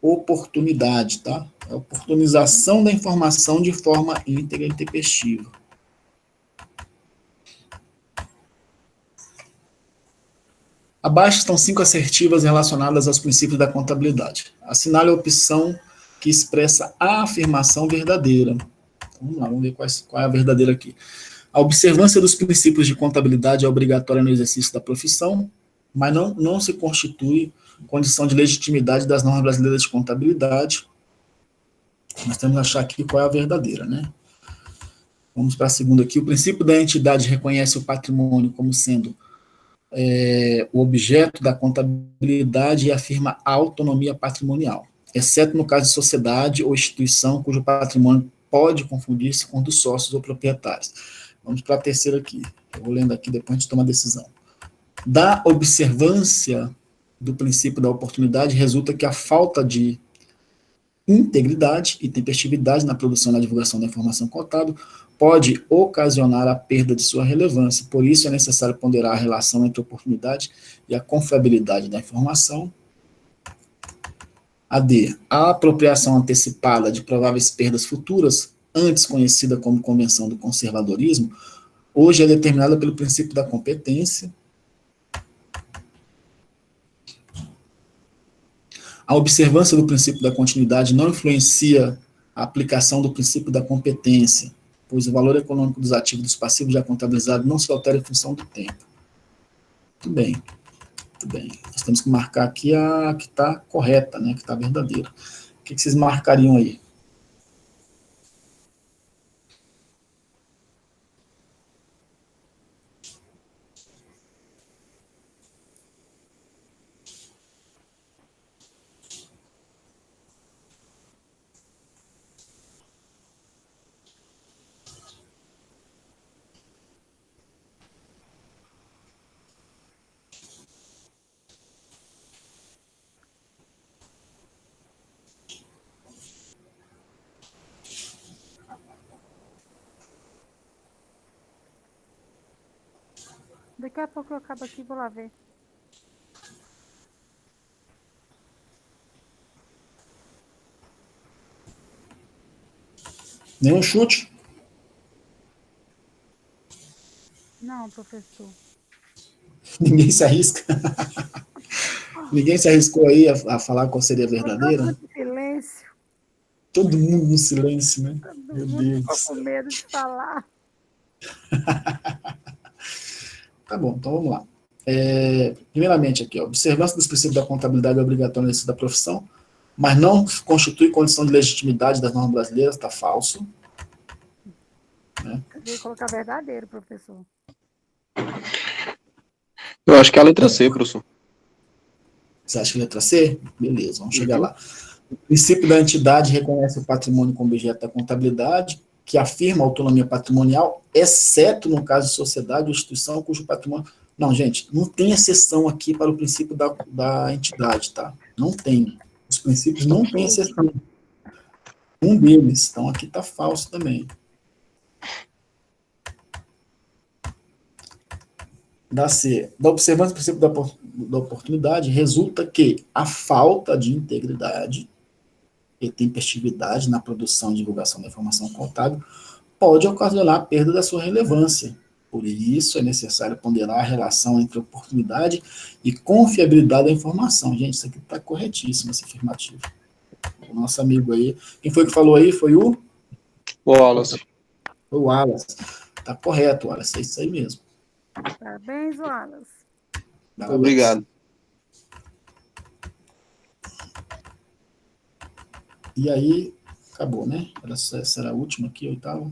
Oportunidade, tá? A oportunização da informação de forma íntegra e tempestiva. Abaixo estão 5 assertivas relacionadas aos princípios da contabilidade. Assinale a opção que expressa a afirmação verdadeira. Vamos lá, vamos ver qual é a verdadeira aqui. A observância dos princípios de contabilidade é obrigatória no exercício da profissão, mas não se constitui condição de legitimidade das normas brasileiras de contabilidade. Nós temos que achar aqui qual é a verdadeira, né? Vamos para a segunda aqui. O princípio da entidade reconhece o patrimônio como sendo o objeto da contabilidade e afirma a autonomia patrimonial, exceto no caso de sociedade ou instituição cujo patrimônio pode confundir-se com o dos sócios ou proprietários. Vamos para a terceira aqui. Eu vou lendo aqui, depois a gente toma a decisão. Da observância do princípio da oportunidade resulta que a falta de integridade e tempestividade na produção e na divulgação da informação contábil pode ocasionar a perda de sua relevância. Por isso, é necessário ponderar a relação entre a oportunidade e a confiabilidade da informação. A D. A apropriação antecipada de prováveis perdas futuras, antes conhecida como convenção do conservadorismo, hoje é determinada pelo princípio da competência. A observância do princípio da continuidade não influencia a aplicação do princípio da competência, pois o valor econômico dos ativos e dos passivos já contabilizados não se altera em função do tempo. Muito bem, muito bem. Nós temos que marcar aqui a que está correta, né, que está verdadeira. O que vocês marcariam aí? Daqui a pouco eu acabo aqui e vou lá ver. Nenhum chute? Não, professor. Ninguém se arrisca? Ninguém se arriscou aí a falar qual seria a Todo mundo verdadeira? em silêncio. Todo mundo no silêncio, né? Todo Meu mundo Deus do ficou céu. com medo de falar. Tá bom, então vamos lá. Primeiramente aqui, ó, observância dos princípios da contabilidade é obrigatória no exercício da profissão, mas não constitui condição de legitimidade das normas brasileiras, está falso. Eu ia colocar verdadeiro, professor. Eu acho que é a letra C, professor. Você acha que é a letra C? Beleza, vamos chegar lá. O princípio da entidade reconhece o patrimônio como objeto da contabilidade, que afirma a autonomia patrimonial, exceto no caso de sociedade ou instituição cujo patrimônio... Não, gente, não tem exceção aqui para o princípio da entidade, tá? Não tem. Os princípios não têm exceção. Um deles, então aqui está falso também. Da C, da observância do princípio da oportunidade, resulta que a falta de integridade e tempestividade na produção e divulgação da informação contábil pode ocasionar a perda da sua relevância. Por isso, é necessário ponderar a relação entre oportunidade e confiabilidade da informação. Gente, isso aqui está corretíssimo, esse afirmativo. O nosso amigo aí, quem foi que falou aí? Foi o Wallace. Wallace. Está correto, Wallace, é isso aí mesmo. Parabéns, Wallace. Obrigado. E aí, acabou, né? Essa era a última aqui, a oitava.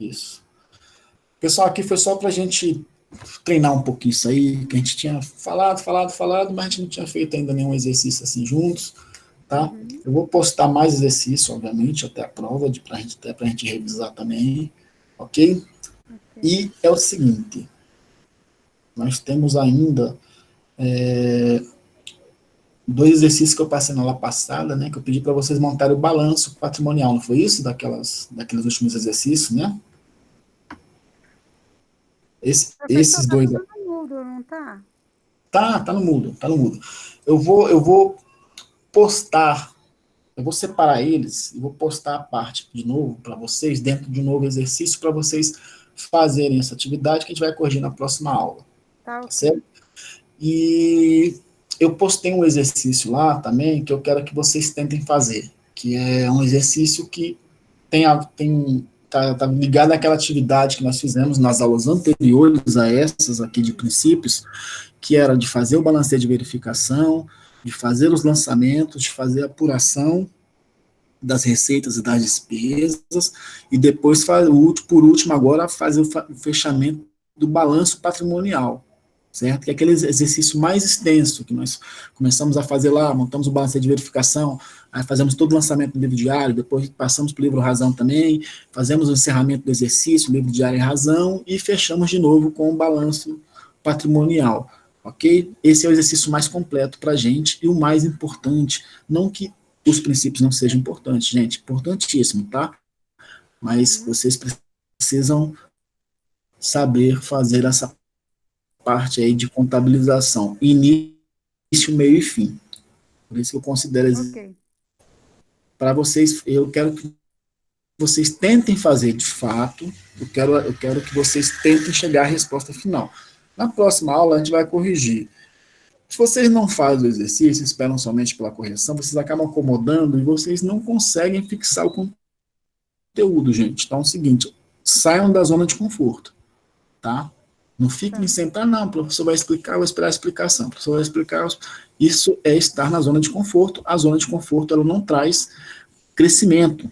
Isso. Pessoal, aqui foi só para a gente treinar um pouquinho isso aí, que a gente tinha falado, mas a gente não tinha feito ainda nenhum exercício assim juntos, tá? Eu vou postar mais exercício, obviamente, até a prova, para a gente revisar também, ok? E é o seguinte, nós temos ainda 2 exercícios que eu passei na aula passada, né, que eu pedi para vocês montarem o balanço patrimonial, não foi isso? Daqueles últimos exercícios, né? Esses dois... Tá no mudo, não tá? Tá no mudo. Eu vou postar, eu vou separar eles e vou postar a parte de novo para vocês, dentro de um novo exercício, para vocês fazerem essa atividade que a gente vai corrigir na próxima aula. Tá certo? E eu postei um exercício lá também que eu quero que vocês tentem fazer, que é um exercício que tá ligado àquela atividade que nós fizemos nas aulas anteriores a essas aqui de princípios, que era de fazer o balanceio de verificação, de fazer os lançamentos, de fazer a apuração das receitas e das despesas, e depois, por último, agora fazer o fechamento do balanço patrimonial, certo? Que é aquele exercício mais extenso, que nós começamos a fazer lá, montamos o balanceio de verificação, aí fazemos todo o lançamento do livro diário, depois passamos para o livro Razão também, fazemos o encerramento do exercício, livro diário e Razão, e fechamos de novo com o balanço patrimonial, ok? Esse é o exercício mais completo para a gente, e o mais importante, não que os princípios não sejam importantes, gente, importantíssimo, tá? Mas vocês precisam saber fazer essa parte aí de contabilização, início, meio e fim. Por isso que eu considero para vocês, eu quero que vocês tentem fazer de fato, eu quero que vocês tentem chegar à resposta final. Na próxima aula a gente vai corrigir. Se vocês não fazem o exercício, esperam somente pela correção, vocês acabam acomodando e vocês não conseguem fixar o conteúdo, gente. Então é o seguinte, saiam da zona de conforto, tá? Não fiquem sentados, não, o professor vai explicar, eu vou esperar a explicação. O professor vai explicar, isso é estar na zona de conforto. A zona de conforto, ela não traz crescimento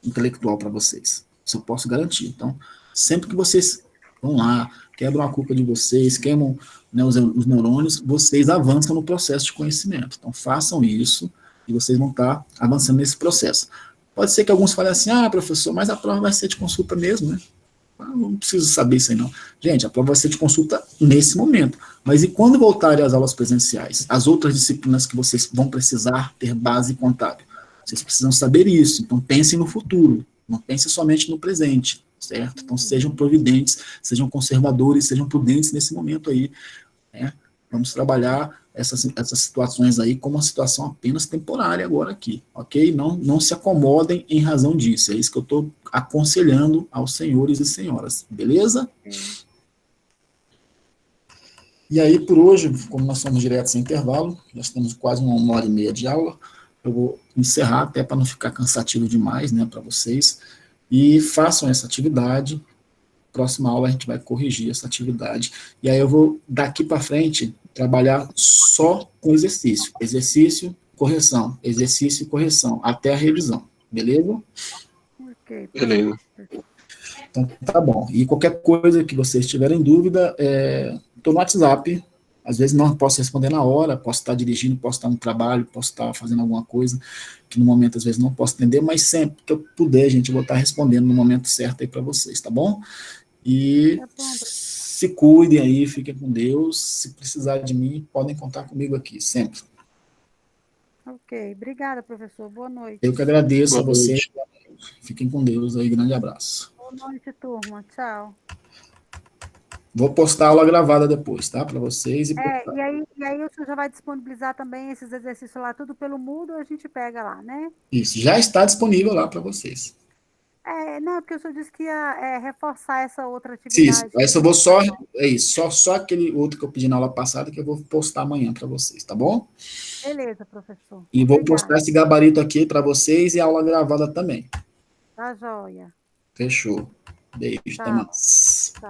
intelectual para vocês. Isso eu posso garantir. Então, sempre que vocês vão lá, quebram a cuca de vocês, queimam, né, os neurônios, vocês avançam no processo de conhecimento. Então, façam isso e vocês vão estar avançando nesse processo. Pode ser que alguns falem assim, professor, mas a prova vai ser de consulta mesmo, né? Não preciso saber isso aí, não. Gente, a prova vai ser de consulta nesse momento. Mas e quando voltarem às aulas presenciais? As outras disciplinas que vocês vão precisar ter base contábil? Vocês precisam saber isso. Então, pensem no futuro. Não pensem somente no presente. certo? Então, sejam providentes, sejam conservadores, sejam prudentes nesse momento aí, né? Vamos trabalhar essas situações aí como uma situação apenas temporária agora aqui, ok? Não se acomodem em razão disso, é isso que eu estou aconselhando aos senhores e senhoras, beleza? E aí, por hoje, como nós somos direto sem intervalo, nós temos quase 1h30 de aula, eu vou encerrar até para não ficar cansativo demais, né, para vocês, e façam essa atividade. Próxima aula a gente vai corrigir essa atividade, e aí eu vou, daqui para frente, trabalhar só com exercício, exercício e correção, até a revisão, beleza? Ok. Beleza. Então, tá bom. E qualquer coisa que vocês tiverem dúvida, estou no WhatsApp, às vezes não posso responder na hora, posso estar dirigindo, posso estar no trabalho, posso estar fazendo alguma coisa, que no momento às vezes não posso atender, mas sempre que eu puder, gente, eu vou estar respondendo no momento certo aí para vocês, tá bom? E se cuidem aí, fiquem com Deus, se precisar de mim, podem contar comigo aqui, sempre. Ok, obrigada, professor, boa noite. Eu que agradeço Boa a vocês, noite. fiquem com Deus aí, grande abraço. Boa noite, turma, tchau. Vou postar a aula gravada depois, tá, para vocês. E aí o senhor já vai disponibilizar também esses exercícios lá, tudo pelo Moodle, a gente pega lá, né? Isso, já está disponível lá para vocês. Não, porque o senhor disse que ia reforçar essa outra Isso, atividade. essa eu vou só aquele outro que eu pedi na aula passada que eu vou postar amanhã para vocês, tá bom? Beleza, professor. E vou Obrigada. postar esse gabarito aqui para vocês e a aula gravada também. Tá joia. Fechou. Beijo, até Tchau. mais. Tchau.